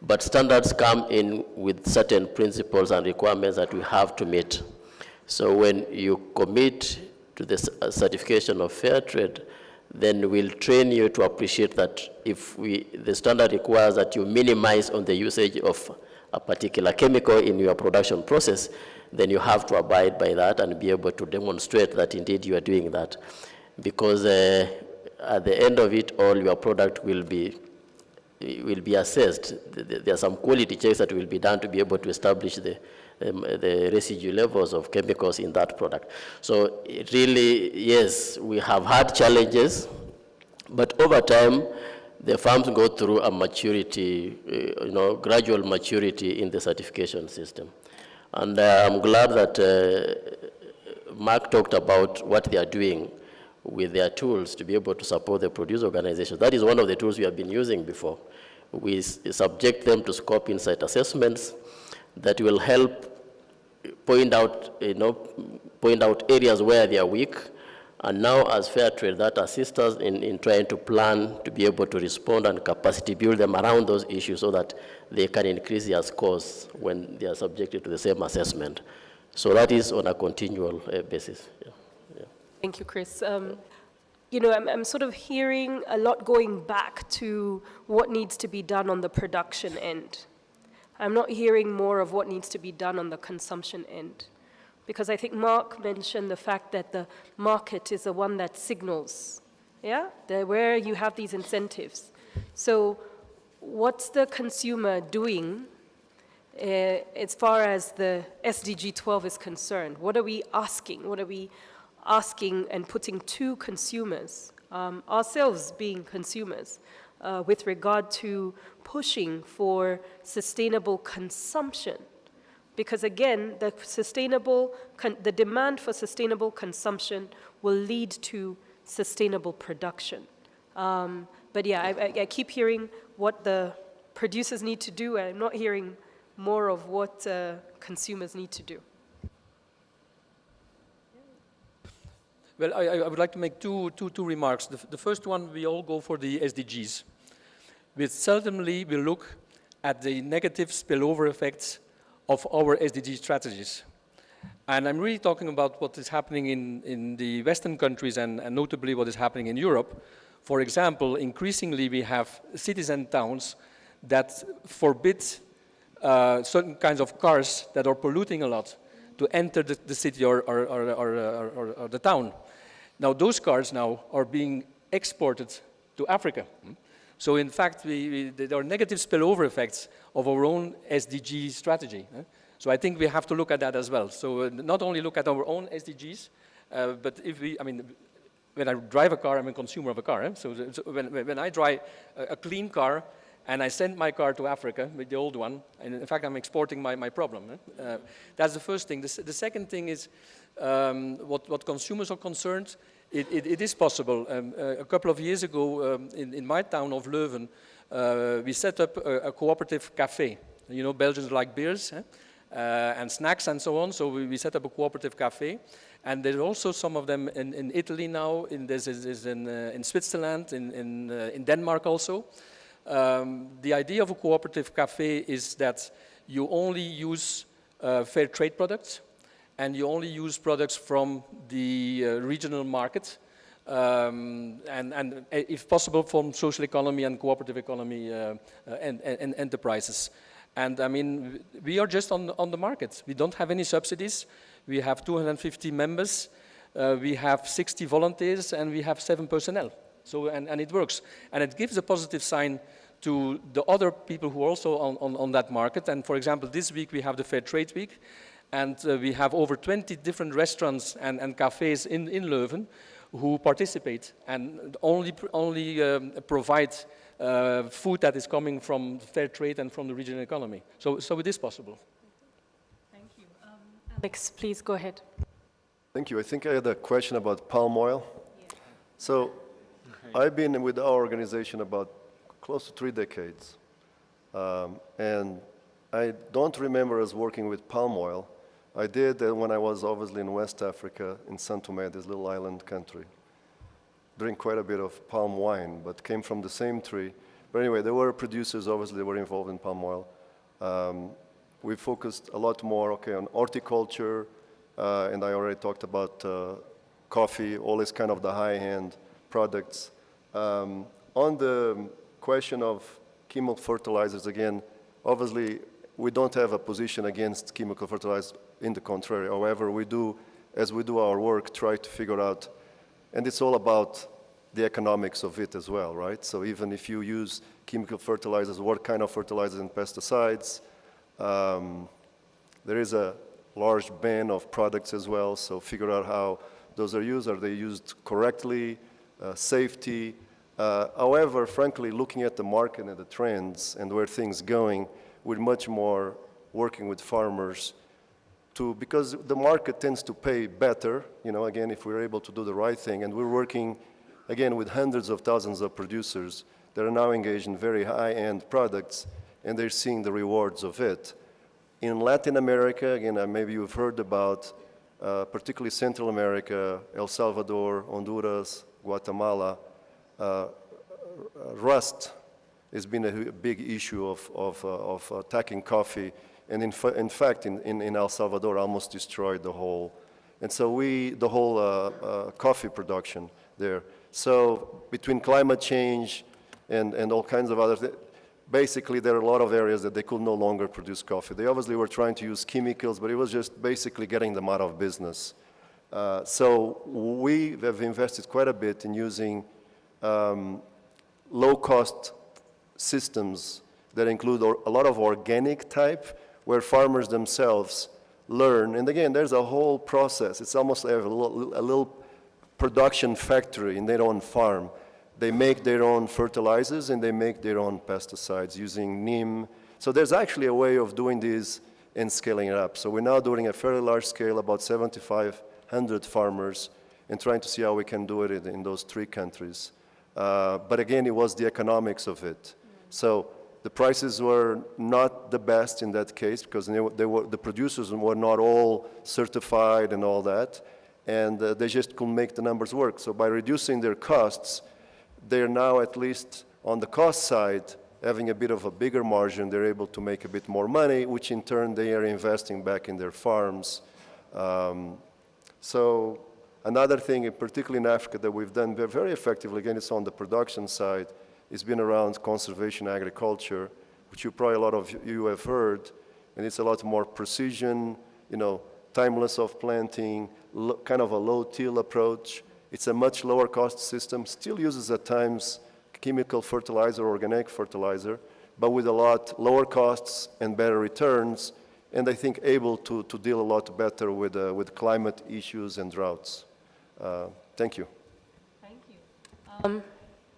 B: But standards come in with certain principles and requirements that we have to meet. So when you commit to the certification of fair trade, then we'll train you to appreciate that if the standard requires that you minimize on the usage of a particular chemical in your production process, then you have to abide by that and be able to demonstrate that indeed you are doing that. Because at the end of it all, your product will be assessed. There are some quality checks that will be done to be able to establish the residue levels of chemicals in that product. So it really, yes, we have had challenges, but over time, the farms go through a maturity, gradual maturity in the certification system. And I'm glad that Mark talked about what they are doing with their tools to be able to support the producer organizations. That is one of the tools we have been using before. We subject them to scope insight assessments that will help point out areas where they are weak. And now as fair trade, that assists us in trying to plan to be able to respond and capacity build them around those issues so that they can increase their scores when they are subjected to the same assessment. So that is on a continual basis. Yeah. Yeah.
A: Thank you, Chris. I'm sort of hearing a lot going back to what needs to be done on the production end. I'm not hearing more of what needs to be done on the consumption end. Because I think Mark mentioned the fact that the market is the one that signals, yeah, where you have these incentives. So what's the consumer doing as far as the SDG 12 is concerned? What are we asking? What are we asking and putting to consumers, ourselves being consumers, with regard to pushing for sustainable consumption? Because again, the demand for sustainable consumption will lead to sustainable production. But yeah, I keep hearing what the producers need to do, and I'm not hearing more of what consumers need to do.
E: Well, I would like to make two remarks. The first one, we all go for the SDGs. We seldomly will look at the negative spillover effects of our SDG strategies. And I'm really talking about what is happening in the Western countries and notably what is happening in Europe. For example, increasingly we have cities and towns that forbid certain kinds of cars that are polluting a lot to enter the city or the town. Now those cars now are being exported to Africa. So in fact, there are negative spillover effects of our own SDG strategy. So I think we have to look at that as well. So not only look at our own SDGs, but if we, I mean, when I drive a car, I'm a consumer of a car. So when I drive a clean car, and I send my car to Africa with the old one, and in fact I'm exporting my problem. That's the first thing. The second thing is, what consumers are concerned, it is possible. A couple of years ago, in my town of Leuven, we set up a cooperative cafe. You know, Belgians like beers and snacks and so on, so we set up a cooperative cafe. And there's also some of them in Italy now, there's in Switzerland, in Denmark also. The idea of a cooperative cafe is that you only use fair trade products, and you only use products from the regional market, and if possible from social economy and cooperative economy and enterprises. And I mean, we are just on the market. We don't have any subsidies. We have 250 members. We have 60 volunteers, and we have 7 personnel. So, and it works. And it gives a positive sign to the other people who are also on that market. And for example, this week we have the Fair Trade Week, and we have over 20 different restaurants and cafes in Leuven who participate and only provide food that is coming from fair trade and from the regional economy. So it is possible.
A: Thank you. Alex, please go ahead.
C: Thank you. I think I had a question about palm oil. Yeah. So I've been with our organization about close to 3 decades. And I don't remember us working with palm oil. I did when I was obviously in West Africa, in São Tomé, this little island country. Drink quite a bit of palm wine, but came from the same tree. But anyway, there were producers, obviously, that were involved in palm oil. We focused a lot more, on horticulture, and I already talked about coffee, all this kind of the high-end products. On the question of chemical fertilizers, again, obviously, we don't have a position against chemical fertilizers, in the contrary. However, we do, as we do our work, try to figure out, and it's all about the economics of it as well, right? So even if you use chemical fertilizers, what kind of fertilizers and pesticides, there is a large ban of products as well, so figure out how those are used. Are they used correctly? Safety. However, frankly, looking at the market and the trends and where things going, we're much more working with farmers because the market tends to pay better, again, if we're able to do the right thing. And we're working, again, with hundreds of thousands of producers that are now engaged in very high-end products, and they're seeing the rewards of it. In Latin America, again, maybe you've heard about, particularly Central America, El Salvador, Honduras, Guatemala, rust has been a big issue of attacking coffee, and in fact, in El Salvador, almost destroyed the whole coffee production there. So between climate change and all kinds of other things, basically there are a lot of areas that they could no longer produce coffee. They obviously were trying to use chemicals, but it was just basically getting them out of business. So we have invested quite a bit in using low-cost systems that include a lot of organic type, where farmers themselves learn. And again, there's a whole process. It's almost like a little production factory in their own farm. They make their own fertilizers and they make their own pesticides using neem. So there's actually a way of doing this and scaling it up. So we're now doing a fairly large scale, about 7,500 farmers, and trying to see how we can do it in those 3 countries. But again, it was the economics of it. So the prices were not the best in that case because the producers were not all certified and all that, and they just couldn't make the numbers work. So by reducing their costs, they're now, at least on the cost side, having a bit of a bigger margin. They're able to make a bit more money, which in turn they are investing back in their farms. So another thing, particularly in Africa, that we've done very effectively, again, it's on the production side, it's been around conservation agriculture, which a lot of you have heard, and it's a lot more precision, timeless of planting, kind of a low-till approach. It's a much lower cost system, still uses at times chemical fertilizer, organic fertilizer, but with a lot lower costs and better returns. and I think able to deal a lot better with climate issues and droughts. Thank you.
A: Thank you.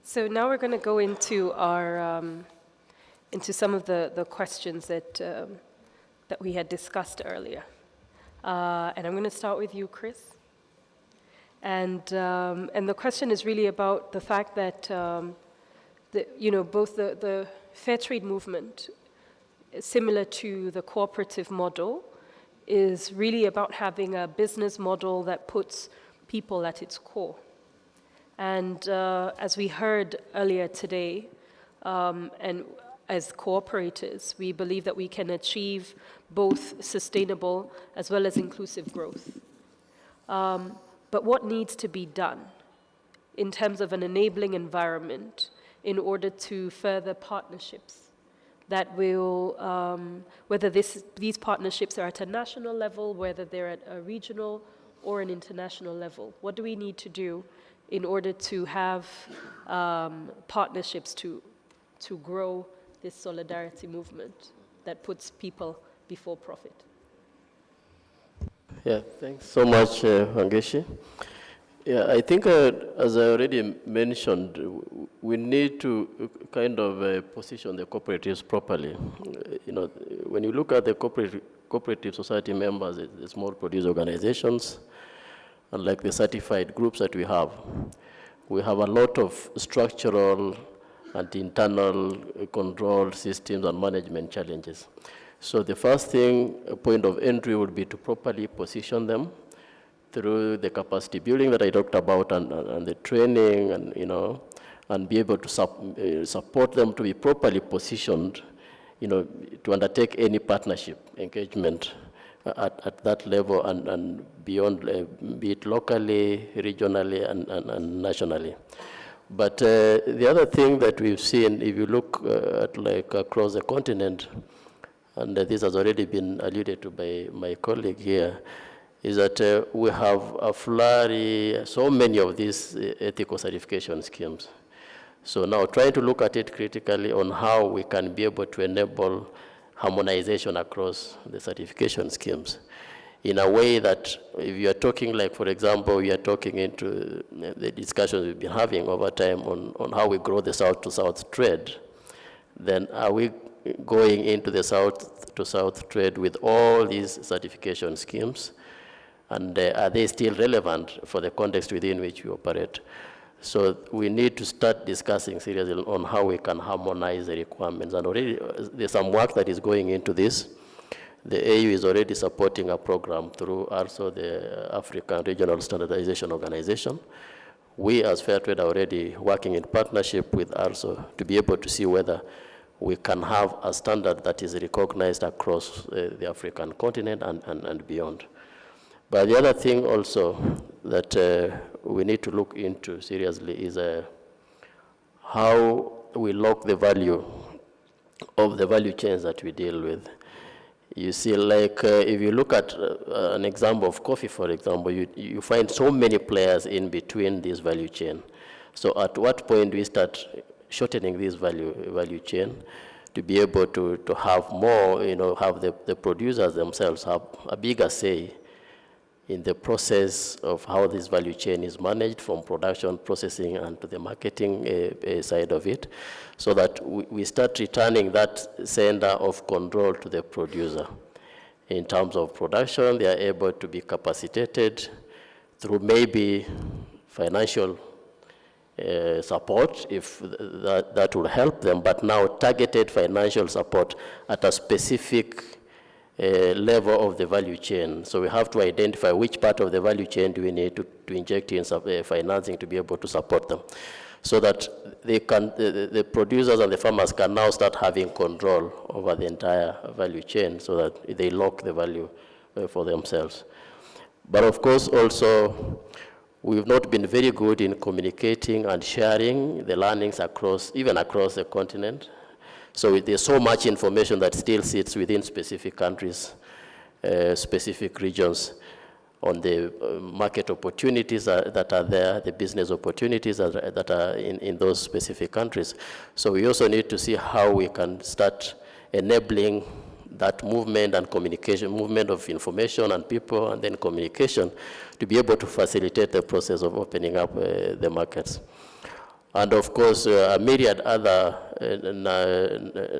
A: So now we're going to go into our into some of the questions that that we had discussed earlier, and I'm going to start with you, Chris. And the question is really about the fact that both the fair trade movement, similar to the cooperative model, is really about having a business model that puts people at its core. And as we heard earlier today, and as cooperators, we believe that we can achieve both sustainable as well as inclusive growth. But what needs to be done in terms of an enabling environment in order to further partnerships that will, whether these partnerships are at a national level, whether they're at a regional or an international level? What do we need to do in order to have partnerships to grow this solidarity movement that puts people before profit?
B: Yeah, thanks so much, Wangeshi. Yeah, I think as I already mentioned, we need to kind of position the cooperatives properly. When you look at the cooperative society members, the small producer organizations, and like the certified groups that we have a lot of structural and internal control systems and management challenges. So the first thing, a point of entry would be to properly position them through the capacity building that I talked about and the training and be able to support them to be properly positioned, to undertake any partnership engagement at that level and beyond, be it locally, regionally, and nationally. But the other thing that we've seen, if you look at like across the continent, and this has already been alluded to by my colleague here, is that we have a flurry, so many of these ethical certification schemes. So now trying to look at it critically on how we can be able to enable harmonization across the certification schemes in a way that if you are talking, like for example, we are talking into the discussions we've been having over time on how we grow the South-to-South trade, then are we going into the South-to-South trade with all these certification schemes? And are they still relevant for the context within which we operate? So we need to start discussing seriously on how we can harmonize the requirements. And already there's some work that is going into this. The AU is already supporting a program through also the African Regional Standardization Organization. We as Fairtrade are already working in partnership with ARSO to be able to see whether we can have a standard that is recognized across the African continent and beyond. But the other thing also that we need to look into seriously is how we lock the value of the value chains that we deal with. You see, like if you look at an example of coffee, for example, you find so many players in between this value chain. So at what point do we start shortening this value chain to be able to have more, have the producers themselves have a bigger say in the process of how this value chain is managed from production, processing, and to the marketing side of it, so that we start returning that center of control to the producer. In terms of production, they are able to be capacitated through maybe financial support, if that will help them, but now targeted financial support at a specific level of the value chain. So we have to identify which part of the value chain do we need to inject in financing to be able to support them, so that they can, the producers and the farmers can now start having control over the entire value chain, so that they lock the value for themselves. But of course also, we've not been very good in communicating and sharing the learnings even across the continent. So there's so much information that still sits within specific countries, specific regions, on the market opportunities that are there, the business opportunities that are in those specific countries. So we also need to see how we can start enabling that movement and communication, movement of information and people and then communication to be able to facilitate the process of opening up the markets. And of course, a myriad other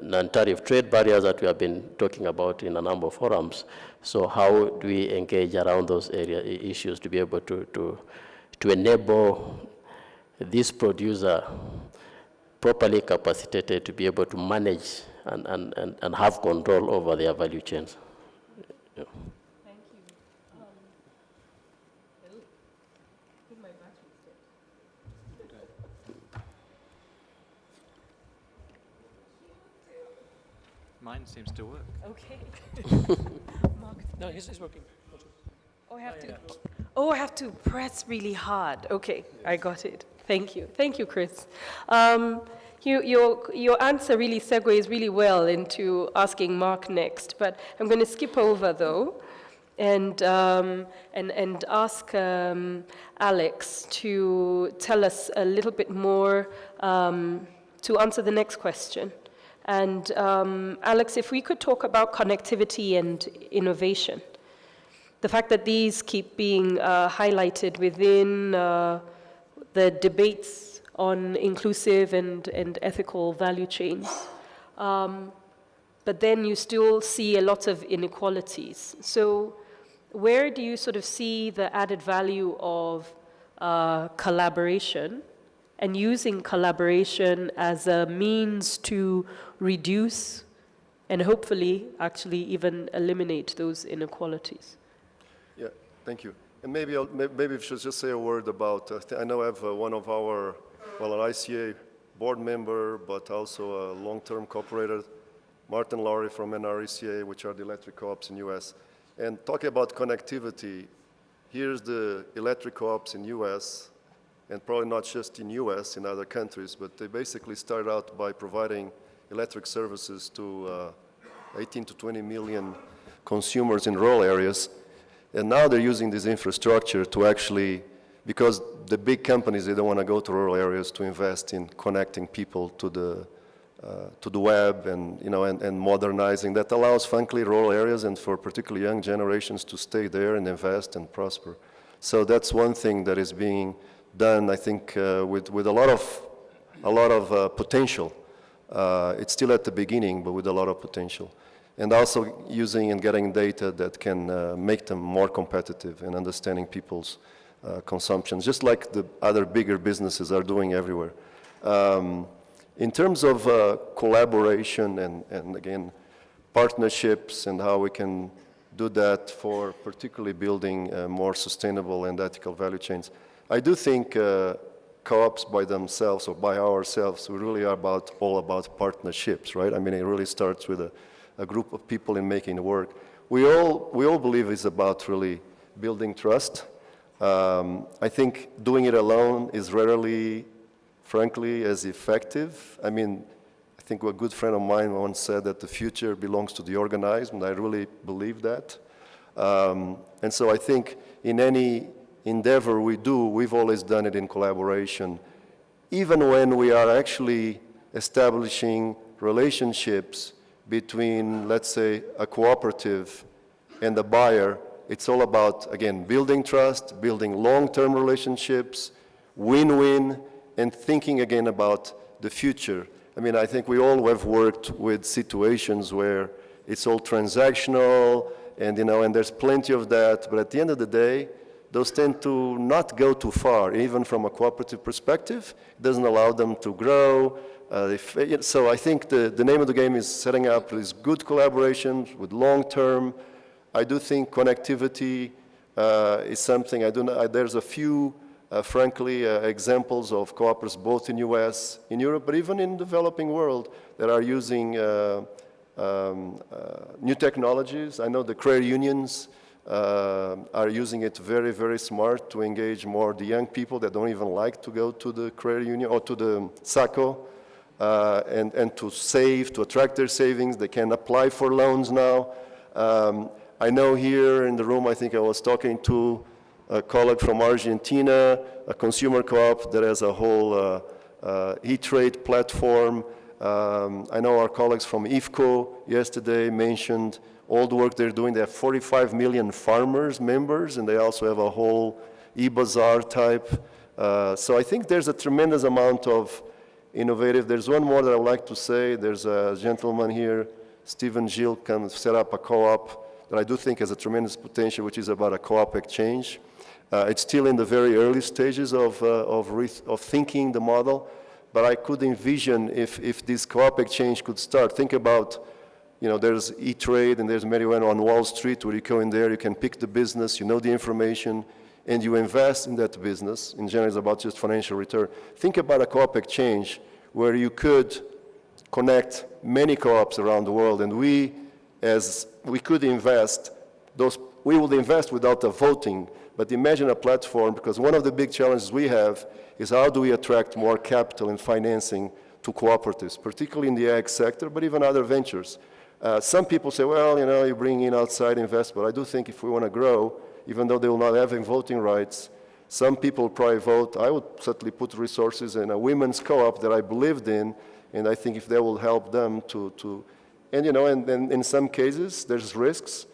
B: non-tariff trade barriers that we have been talking about in a number of forums. So how do we engage around those issues to be able to enable this producer properly capacitated to be able to manage and have control over their value chains. Yeah.
A: Thank you. My battery's dead.
D: Mine seems to work.
A: Okay.
E: No, his is working.
A: Oh, I have to. Oh, I have to press really hard. Okay, I got it. Thank you. Thank you, Chris. Your answer really segues really well into asking Mark next, but I'm going to skip over though, and ask Alex to tell us a little bit more to answer the next question. And Alex, if we could talk about connectivity and innovation. The fact that these keep being highlighted within the debates on inclusive and ethical value chains. But then you still see a lot of inequalities. So where do you sort of see the added value of collaboration and using collaboration as a means to reduce and hopefully actually even eliminate those inequalities?
C: Yeah, thank you. And maybe I should just say a word about, I know I have one of our, well, an ICA board member, but also a long-term cooperator, Martin Lowry from NRECA, which are the electric co-ops in US. And talking about connectivity, here's the electric co-ops in US, and probably not just in US, in other countries, but they basically started out by providing electric services to 18 to 20 million consumers in rural areas. And now they're using this infrastructure to actually, because the big companies, they don't want to go to rural areas to invest in connecting people to the web and, you know, and modernizing. That allows, frankly, rural areas and for particularly young generations to stay there and invest and prosper. So that's one thing that is being done, I think, with a lot of potential. It's still at the beginning, but with a lot of potential. And also using and getting data that can make them more competitive and understanding people's consumption, just like the other bigger businesses are doing everywhere. In terms of collaboration and again, partnerships and how we can do that for particularly building more sustainable and ethical value chains, I do think co-ops by themselves or by ourselves, we really are all about partnerships, right? I mean, it really starts with a group of people in making it work. We all believe it's about really building trust. I think doing it alone is rarely, frankly, as effective. I mean, I think a good friend of mine once said that the future belongs to the organized, and I really believe that. And so I think in any endeavor we do, we've always done it in collaboration, even when we are actually establishing relationships between, let's say, a cooperative and a buyer. It's all about, again, building trust, building long-term relationships, win-win, and thinking again about the future. I mean, I think we all have worked with situations where it's all transactional, and, you know, and there's plenty of that, but at the end of the day, those tend to not go too far, even from a cooperative perspective. It doesn't allow them to grow. So I think the name of the game is setting up these good collaborations with long-term. I do think connectivity is something, there's a few, frankly, examples of cooperatives both in US, in Europe, but even in the developing world that are using new technologies. I know the credit unions are using it very, very smart to engage more the young people that don't even like to go to the credit union or to the SACO. And to save, to attract their savings. They can apply for loans now. I know here in the room, I think I was talking to a colleague from Argentina, a consumer co-op that has a whole e-trade platform. I know our colleagues from IFCO yesterday mentioned all the work they're doing. They have 45 million farmers members, and they also have a whole e-bazaar type. So I think there's a tremendous amount of innovative. There's one more that I would like to say. There's a gentleman here, Stephen Gill, can set up a co-op that I do think has a tremendous potential, which is about a co-op exchange. It's still in the very early stages of thinking the model, but I could envision if this co-op exchange could start. Think about, you know, there's E-Trade and there's Meriwether on Wall Street where you go in there, you can pick the business, you know the information, and you invest in that business. In general, it's about just financial return. Think about a co-op exchange where you could connect many co-ops around the world, and we could invest, we would invest without the voting, but imagine a platform, because one of the big challenges we have is how do we attract more capital and financing to cooperatives, particularly in the ag sector, but even other ventures. Some people say, well, you know, you bring in outside investment. I do think if we want to grow, even though they will not have voting rights, some people probably vote. I would certainly put resources in a women's co-op that I believed in, and I think if they will help them and you know, and in some cases, there's risks.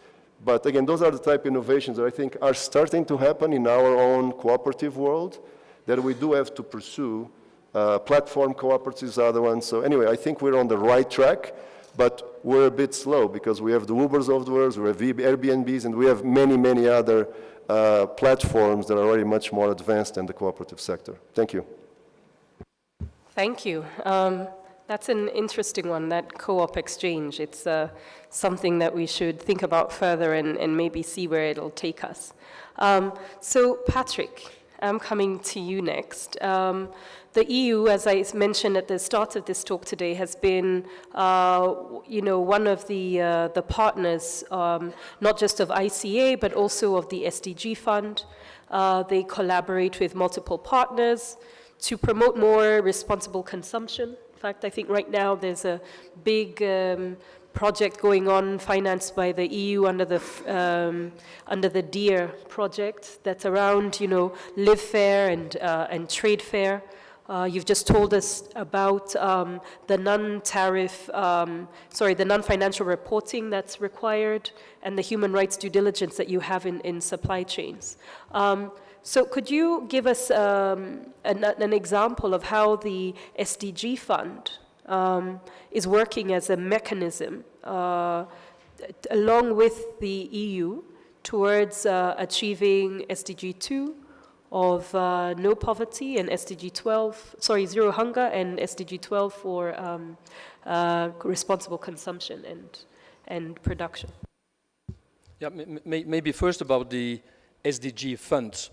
C: But again, those are the type of innovations that I think are starting to happen in our own cooperative world that we do have to pursue. Platform cooperatives are the ones. So anyway, I think we're on the right track, but we're a bit slow because we have the Ubers of the world, we have Airbnbs, and we have many, many other platforms that are already much more advanced in the cooperative sector. Thank you.
A: Thank you. That's an interesting one, that co-op exchange. It's something that we should think about further and maybe see where it'll take us. So Patrick, I'm coming to you next. The EU, as I mentioned at the start of this talk today, has been, you know, one of the partners, not just of ICA, but also of the SDG Fund. They collaborate with multiple partners to promote more responsible consumption. In fact, I think right now there's a big project going on financed by the EU under the DEAR project that's around, you know, live fair and trade fair. You've just told us about the non-financial reporting that's required and the human rights due diligence that you have in supply chains. So could you give us an example of how the SDG Fund is working as a mechanism along with the EU towards achieving SDG 2 of no poverty and SDG 12, zero hunger, and SDG 12 for responsible consumption and production?
E: Yeah, maybe first about the SDG Fund.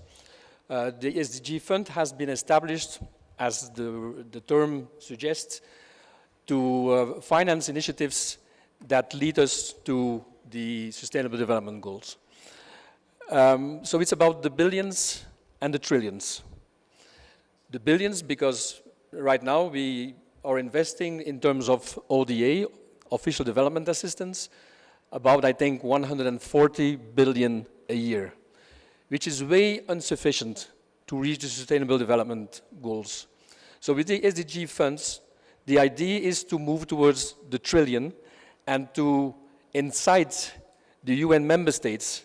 E: The SDG Fund has been established, as the term suggests, to finance initiatives that lead us to the Sustainable Development Goals. So it's about the billions and the trillions. The billions because right now we are investing in terms of ODA, Official Development Assistance, about I think 140 billion a year, which is way insufficient to reach the Sustainable Development Goals. So with the SDG funds, the idea is to move towards the trillion and to incite the UN member states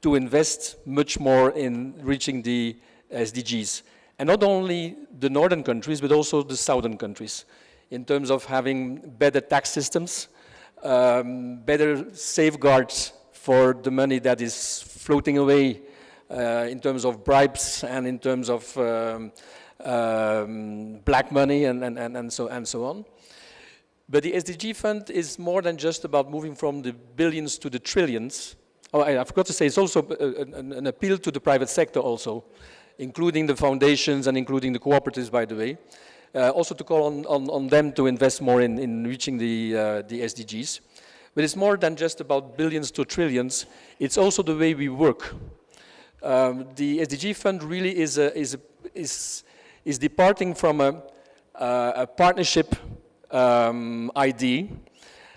E: to invest much more in reaching the SDGs. And not only the northern countries, but also the southern countries, in terms of having better tax systems, better safeguards for the money that is floating away in terms of bribes and in terms of black money and so on. But the SDG fund is more than just about moving from the billions to the trillions. Oh, I forgot to say, it's also an appeal to the private sector also, including the foundations and including the cooperatives, by the way. Also to call on them to invest more in reaching the SDGs. But it's more than just about billions to trillions. It's also the way we work. The SDG fund really is departing from a partnership idea.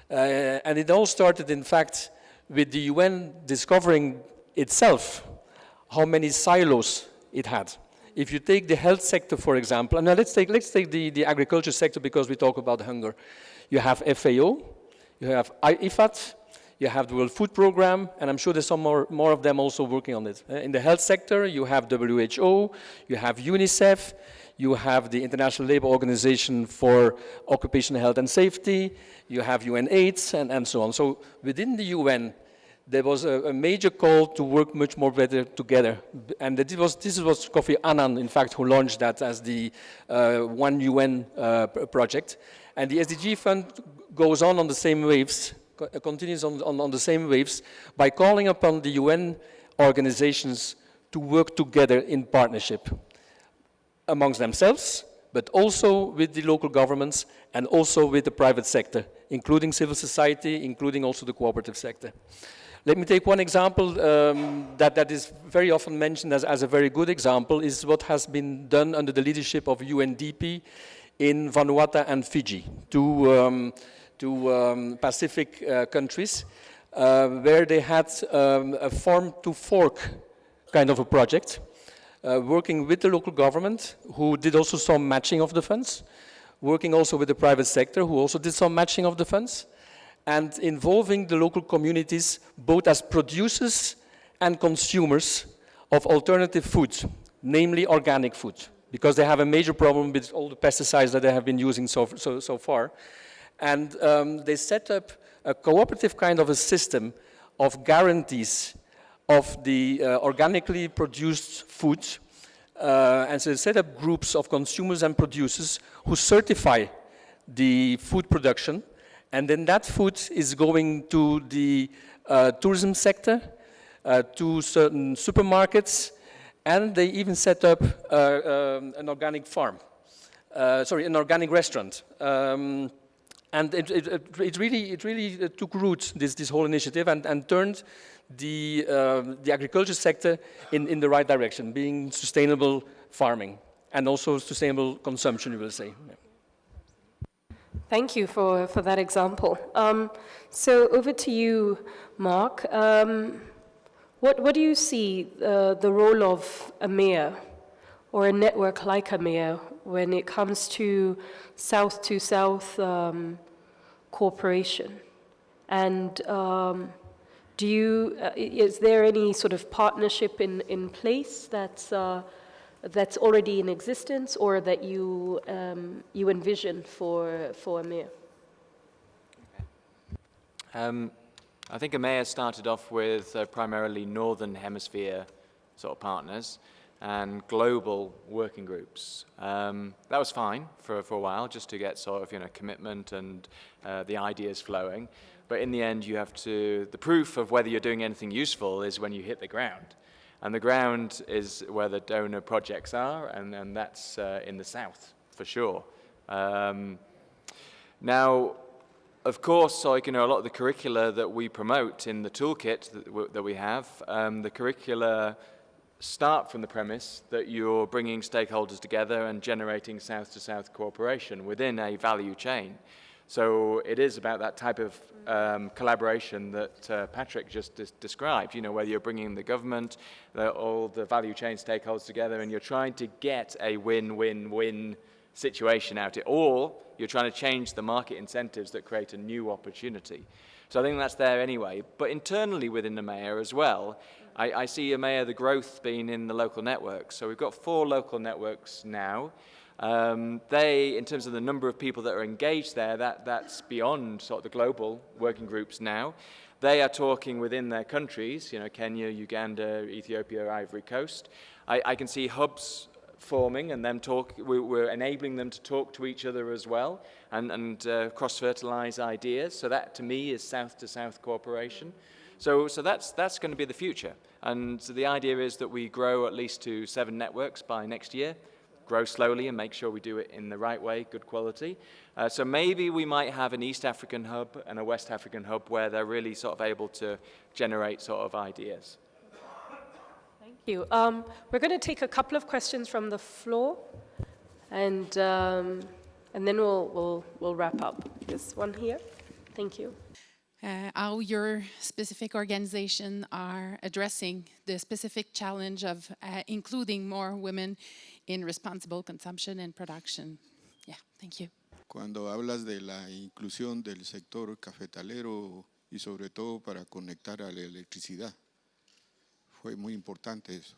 E: And it all started, in fact, with the UN discovering itself how many silos it had if you take the health sector, for example, and now let's take the agriculture sector because we talk about hunger. You have FAO, you have IFAD, you have the World Food Program, and I'm sure there's some more of them also working on it. In the health sector, you have WHO, you have UNICEF, you have the International Labour Organization for Occupational Health and Safety, you have UNAIDS, and so on. So within the UN, there was a major call to work much more better together. And this was Kofi Annan, in fact, who launched that as the One UN project. And the SDG Fund goes on the same waves, continues on the same waves by calling upon the UN organizations to work together in partnership amongst themselves, but also with the local governments and also with the private sector, including civil society, including also the cooperative sector. Let me take one example that is very often mentioned as a very good example, is what has been done under the leadership of UNDP in Vanuatu and Fiji, two Pacific countries, where they had a farm to fork kind of a project, working with the local government, who did also some matching of the funds, working also with the private sector, who also did some matching of the funds, and involving the local communities, both as producers and consumers of alternative foods, namely organic food, because they have a major problem with all the pesticides that they have been using so far. And they set up a cooperative kind of a system of guarantees of the organically produced food. And so they set up groups of consumers and producers who certify the food production. And then that food is going to the tourism sector, to certain supermarkets, and they even set up an organic farm, an organic restaurant. And it really took root, this whole initiative, and turned the agriculture sector in the right direction, being sustainable farming and also sustainable consumption, you will say. Yeah.
A: Thank you for that example. So over to you, Mark. What do you see the role of Amaya or a network like Amaya when it comes to south-to-south cooperation? And is there any sort of partnership in place that's already in existence, or that you envision for Amaya?
D: I think Amaya started off with primarily Northern Hemisphere sort of partners and global working groups. That was fine for a while, just to get sort of commitment and the ideas flowing. But in the end, the proof of whether you're doing anything useful is when you hit the ground. And the ground is where the donor projects are, and that's in the south, for sure. Now, of course, a lot of the curricula that we promote in the toolkit that we have, the curricula start from the premise that you're bringing stakeholders together and generating south-to-south cooperation within a value chain. So it is about that type of collaboration that Patrick just described, whether you're bringing the government, all the value chain stakeholders together, and you're trying to get a win-win-win situation out of it, or you're trying to change the market incentives that create a new opportunity. So I think that's there anyway. But internally within Amaya as well, I see Amaya, the growth being in the local networks. So we've got 4 local networks now. They, in terms of the number of people that are engaged there, that's beyond sort of the global working groups now. They are talking within their countries, Kenya, Uganda, Ethiopia, Ivory Coast. I can see hubs forming and them we're enabling them to talk to each other as well and cross-fertilize ideas. So that, to me, is south-to-south cooperation. So that's going to be the future. And so the idea is that we grow at least to 7 networks by next year, grow slowly and make sure we do it in the right way, good quality. So maybe we might have an East African hub and a West African hub where they're really sort of able to generate sort of ideas.
A: Thank you. We're going to take a couple of questions from the floor, and then we'll wrap up. There's one here. Thank you.
G: how your specific organization are addressing the specific challenge of including more women in responsible consumption and production. Yeah, thank you.
H: Cuando hablas de la inclusión del sector cafetalero y sobre todo para conectar a la electricidad, fue muy importante eso.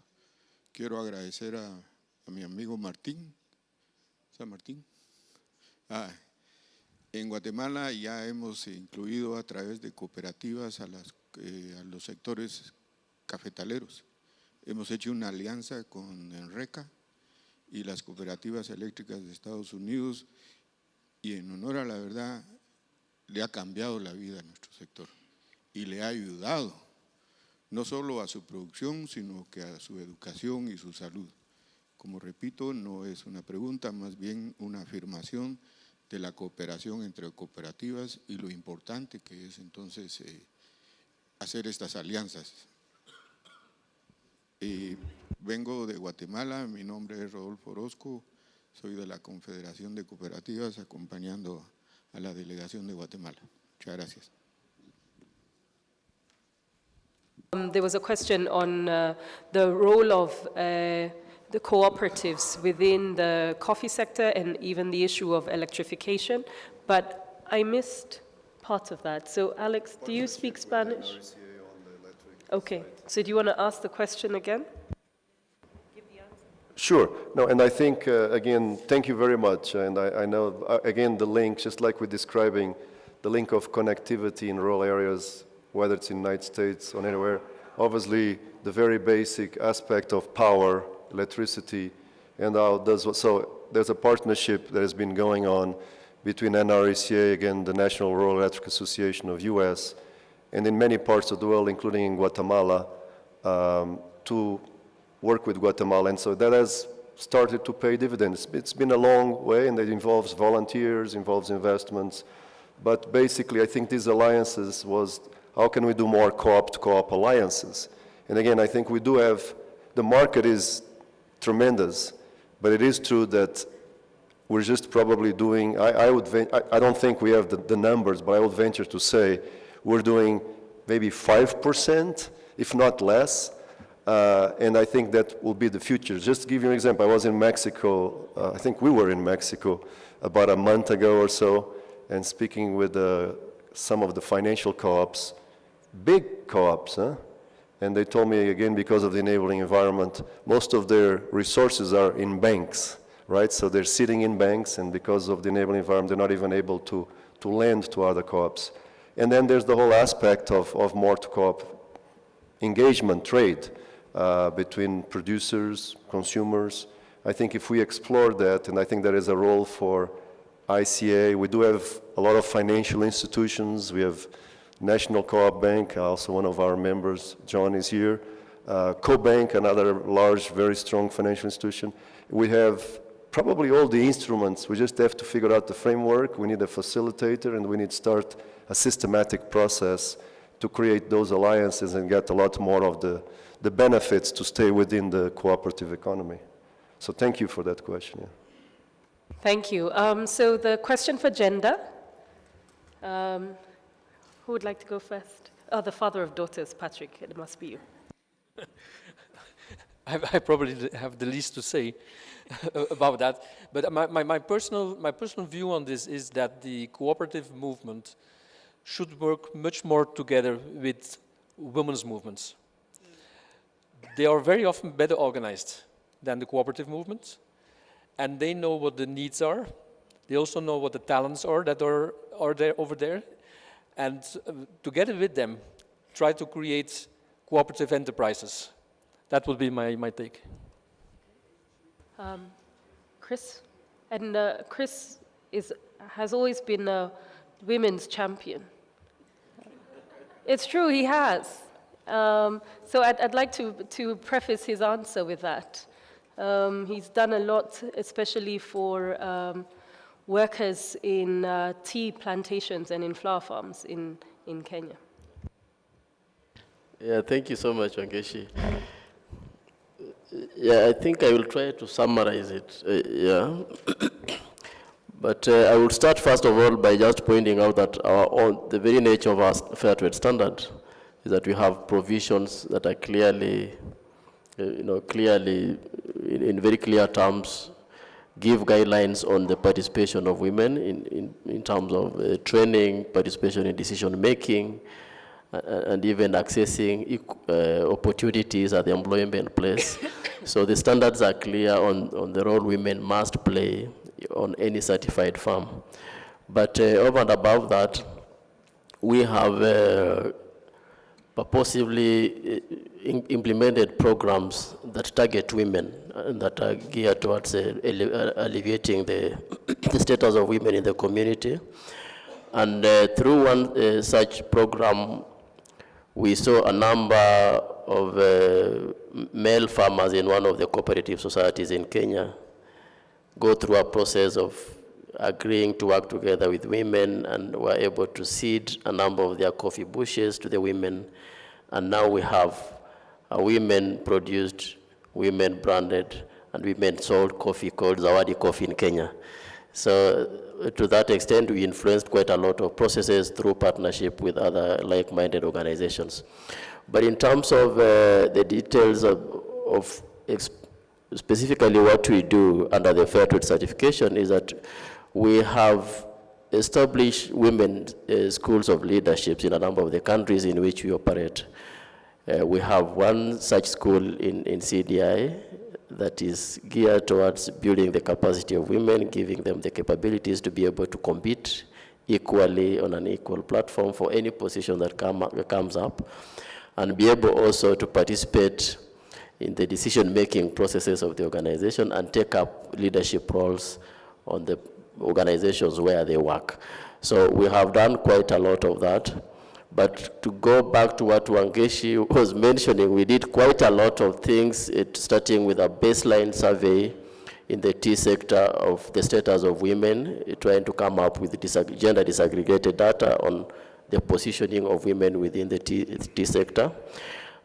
H: Quiero agradecer a mi amigo Martín. ¿Está Martín? En Guatemala ya hemos incluido a través de cooperativas a los sectores cafetaleros. Hemos hecho una alianza con Enreca y las cooperativas eléctricas de Estados Unidos, y en honor a la verdad le ha cambiado la vida a nuestro sector y le ha ayudado no solo a su producción, sino que a su educación y su salud. Como repito, no es una pregunta, más bien una afirmación de la cooperación entre cooperativas y lo importante que es entonces hacer estas alianzas. Vengo de Guatemala, mi nombre es Rodolfo Orozco, soy de la Confederación de Cooperativas acompañando a la delegación de Guatemala. Muchas gracias.
A: There was a question on the role of the cooperatives within the coffee sector and even the issue of electrification, but I missed part of that. So Alex, do you speak Spanish? Okay, so do you want to ask the question again?
C: Sure. No, and I think, again, thank you very much. And I know, again, the link, just like we're describing, the link of connectivity in rural areas, whether it's in the United States or anywhere, obviously the very basic aspect of power, electricity, and how so there's a partnership that has been going on between NRECA, again, the National Rural Electric Association of US, and in many parts of the world, including in Guatemala, to work with Guatemala, and so that has started to pay dividends. It's been a long way, and it involves volunteers, involves investments, but basically I think these alliances was, how can we do more co-op-to-co-op alliances? And again, I think we do have, the market is tremendous, but it is true that we're just probably doing, I don't think we have the numbers, but I would venture to say we're doing maybe 5%, if not less, and I think that will be the future. Just to give you an example, I was in Mexico, I think we were in Mexico about a month ago or so, and speaking with some of the financial co-ops, big co-ops, and they told me, again, because of the enabling environment, most of their resources are in banks, right? So they're sitting in banks, and because of the enabling environment, they're not even able to lend to other co-ops. And then there's the whole aspect of more to co-op engagement, trade, between producers, consumers. I think if we explore that, and I think there is a role for ICA, we do have a lot of financial institutions. We have National Co-op Bank, also one of our members, John, is here. CoBank, another large, very strong financial institution. We have probably all the instruments. We just have to figure out the framework. We need a facilitator, and we need to start a systematic process to create those alliances and get a lot more of the benefits to stay within the cooperative economy. So thank you for that question. Yeah.
A: Thank you. So the question for gender, who would like to go first? Oh, the father of daughters, Patrick, it must be you.
E: I probably have the least to say about that, but my personal view on this is that the cooperative movement should work much more together with women's movements. They are very often better organized than the cooperative movement, and they know what the needs are. They also know what the talents are that are there over there, and together with them, try to create cooperative enterprises. That would be my take.
A: Chris? And Chris has always been a women's champion. It's true, he has. So I'd like to preface his answer with that. He's done a lot, especially for workers in tea plantations and in flower farms in Kenya.
B: Yeah, thank you so much, Wangeshi. Yeah, I think I will try to summarize it. But I will start first of all by just pointing out that the very nature of our fair trade standard is that we have provisions that are clearly, clearly, in very clear terms, give guidelines on the participation of women in terms of training, participation in decision making, and even accessing opportunities at the employment place. So the standards are clear on the role women must play on any certified firm. But over and above that, we have purposively implemented programs that target women and that are geared towards alleviating the status of women in the community. And through one such program, we saw a number of male farmers in one of the cooperative societies in Kenya go through a process of agreeing to work together with women, and were able to seed a number of their coffee bushes to the women. And now we have a women-produced, women-branded, and women-sold coffee called Zawadi Coffee in Kenya. So to that extent, we influenced quite a lot of processes through partnership with other like-minded organizations. But in terms of the details of specifically what we do under the Fair Trade certification is that we have established women's schools of leadership in a number of the countries in which we operate. We have one such school in CDI that is geared towards building the capacity of women, giving them the capabilities to be able to compete equally on an equal platform for any position that comes up, and be able also to participate in the decision-making processes of the organization and take up leadership roles on the organizations where they work. So we have done quite a lot of that. But to go back to what Wangeshi was mentioning, we did quite a lot of things, starting with a baseline survey in the tea sector of the status of women, trying to come up with gender disaggregated data on the positioning of women within the tea sector.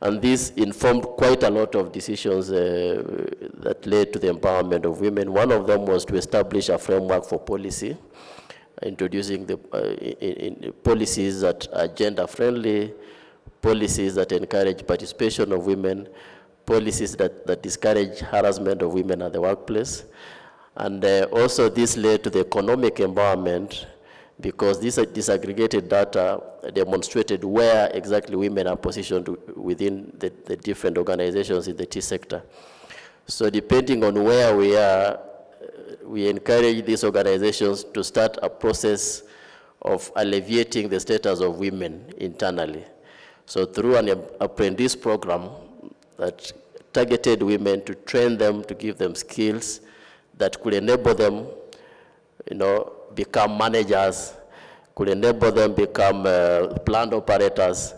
B: And this informed quite a lot of decisions that led to the empowerment of women. One of them was to establish a framework for policy, introducing the policies that are gender-friendly, policies that encourage participation of women, policies that discourage harassment of women at the workplace. And also this led to the economic empowerment, because this disaggregated data demonstrated where exactly women are positioned within the different organizations in the tea sector. So depending on where we are, we encourage these organizations to start a process of alleviating the status of women internally. So through an apprentice program that targeted women to train them, to give them skills that could enable them, become managers, could enable them become plant operators,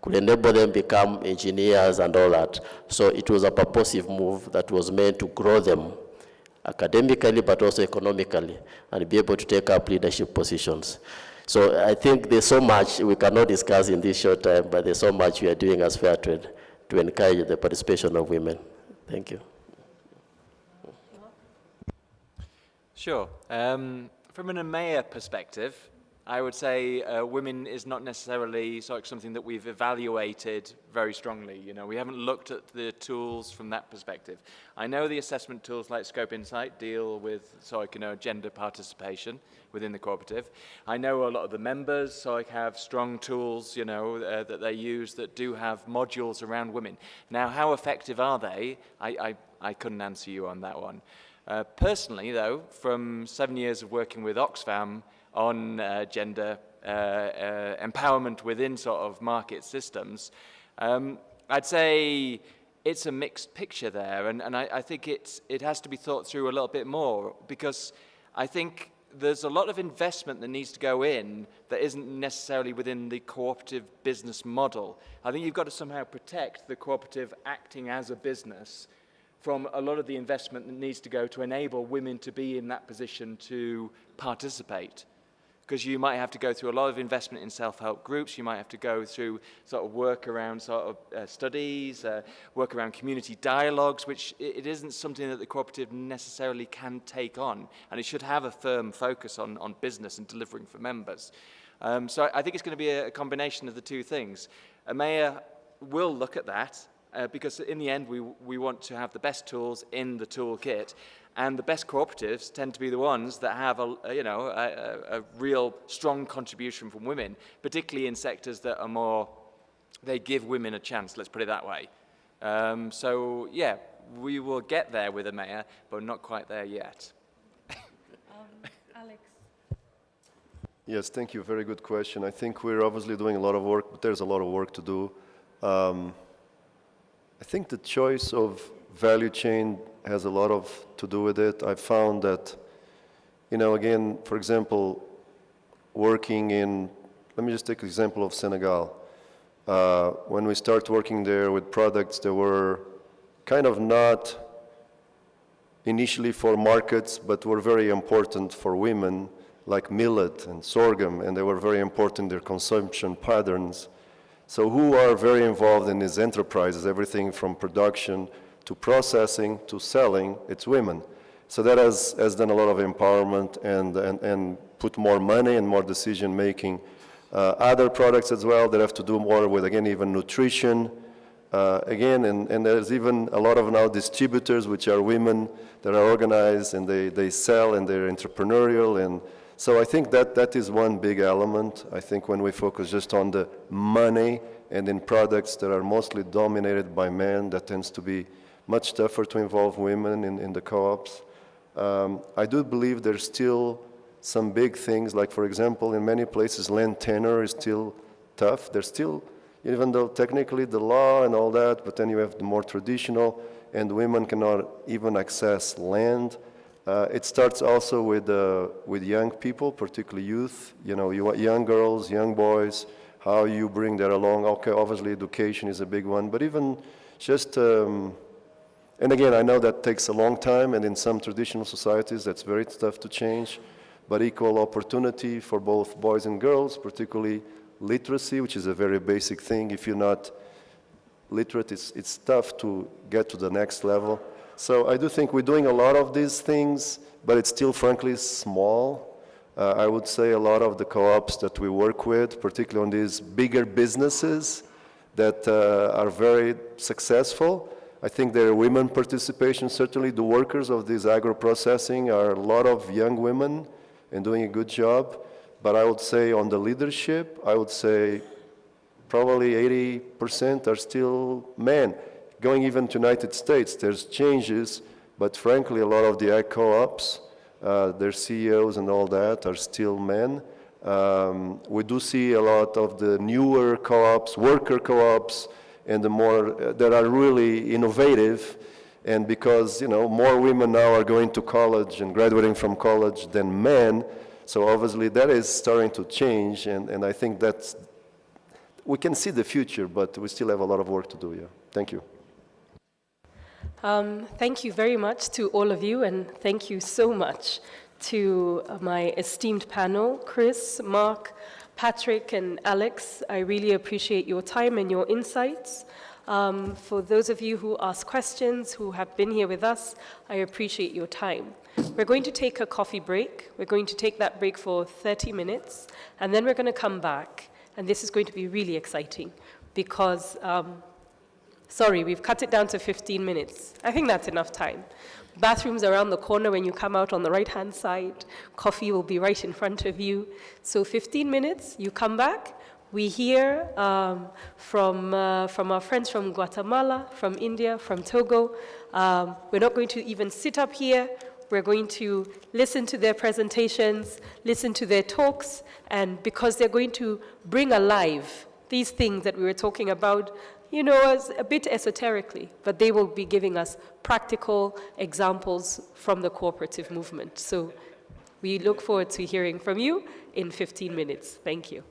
B: could enable them become engineers and all that. So it was a purposive move that was meant to grow them academically, but also economically, and be able to take up leadership positions. So I think there's so much we cannot discuss in this short time, but there's so much we are doing as Fair Trade to encourage the participation of women. Thank you.
D: Sure. From an Amaya perspective, I would say women is not necessarily something that we've evaluated very strongly. We haven't looked at the tools from that perspective. I know the assessment tools like Scope Insight deal with gender participation within the cooperative. I know a lot of the members have strong tools that they use that do have modules around women. Now, how effective are they? I couldn't answer you on that one. Personally, though, from 7 years of working with Oxfam on gender empowerment within market systems, I'd say it's a mixed picture there, and I think it has to be thought through a little bit more, because I think there's a lot of investment that needs to go in that isn't necessarily within the cooperative business model. I think you've got to somehow protect the cooperative acting as a business from a lot of the investment that needs to go to enable women to be in that position to participate. because you might have to go through a lot of investment in self-help groups, you might have to go through sort of work around sort of studies, work around community dialogues, which it isn't something that the cooperative necessarily can take on, and it should have a firm focus on business and delivering for members. So I think it's going to be a combination of the two things. Amaya will look at that, because in the end we want to have the best tools in the toolkit, and the best cooperatives tend to be the ones that have a real strong contribution from women, particularly in sectors that are more, they give women a chance, let's put it that way. So yeah, we will get there with Amaya, but not quite there yet.
A: Alex.
C: Yes, thank you. Very good question. I think we're obviously doing a lot of work, but there's a lot of work to do. I think the choice of value chain has a lot to do with it. I found that, again, for example, working in, let me just take an example of Senegal. When we start working there with products that were kind of not initially for markets, but were very important for women, like millet and sorghum, and they were very important in their consumption patterns. So who are very involved in these enterprises, everything from production to processing to selling, it's women. So that has done a lot of empowerment and put more money and more decision making. Other products as well that have to do more with, again, even nutrition. And there's even a lot of now distributors, which are women that are organized and they sell and they're entrepreneurial. And so I think that is one big element. I think when we focus just on the money and in products that are mostly dominated by men, that tends to be much tougher to involve women in the co-ops. I do believe there's still some big things, like for example, in many places land tenure is still tough. There's still, even though technically the law and all that, but then you have the more traditional, and women cannot even access land. It starts also with young people, particularly youth, young girls, young boys, how you bring that along. Okay, obviously education is a big one, but even just, and again, I know that takes a long time, and in some traditional societies that's very tough to change, but equal opportunity for both boys and girls, particularly literacy, which is a very basic thing. If you're not literate, it's tough to get to the next level. So I do think we're doing a lot of these things, but it's still frankly small. I would say a lot of the co-ops that we work with, particularly on these bigger businesses that are very successful, I think their women participation, certainly the workers of this agro-processing are a lot of young women and doing a good job. But I would say on the leadership, I would say probably 80% are still men. Going even to United States, there's changes, but frankly, a lot of the ag co-ops, their CEOs and all that are still men. We do see a lot of the newer co-ops, worker co-ops, and the more that are really innovative. And because more women now are going to college and graduating from college than men, so obviously that is starting to change, and I think we can see the future, but we still have a lot of work to do. Yeah, thank you.
A: Thank you very much to all of you, and thank you so much to my esteemed panel, Chris, Mark, Patrick, and Alex. I really appreciate your time and your insights. For those of you who ask questions, who have been here with us, I appreciate your time. We're going to take a coffee break. We're going to take that break for 30 minutes, and then we're going to come back, and this is going to be really exciting because, we've cut it down to 15 minutes. I think that's enough time. Bathrooms around the corner when you come out on the right-hand side. Coffee will be right in front of you. So 15 minutes, you come back. We hear from our friends from Guatemala, from India, from Togo. We're not going to even sit up here. We're going to listen to their presentations, listen to their talks, and because they're going to bring alive these things that we were talking about, as a bit esoterically, but they will be giving us practical examples from the cooperative movement. So we look forward to hearing from you in 15 minutes. Thank you.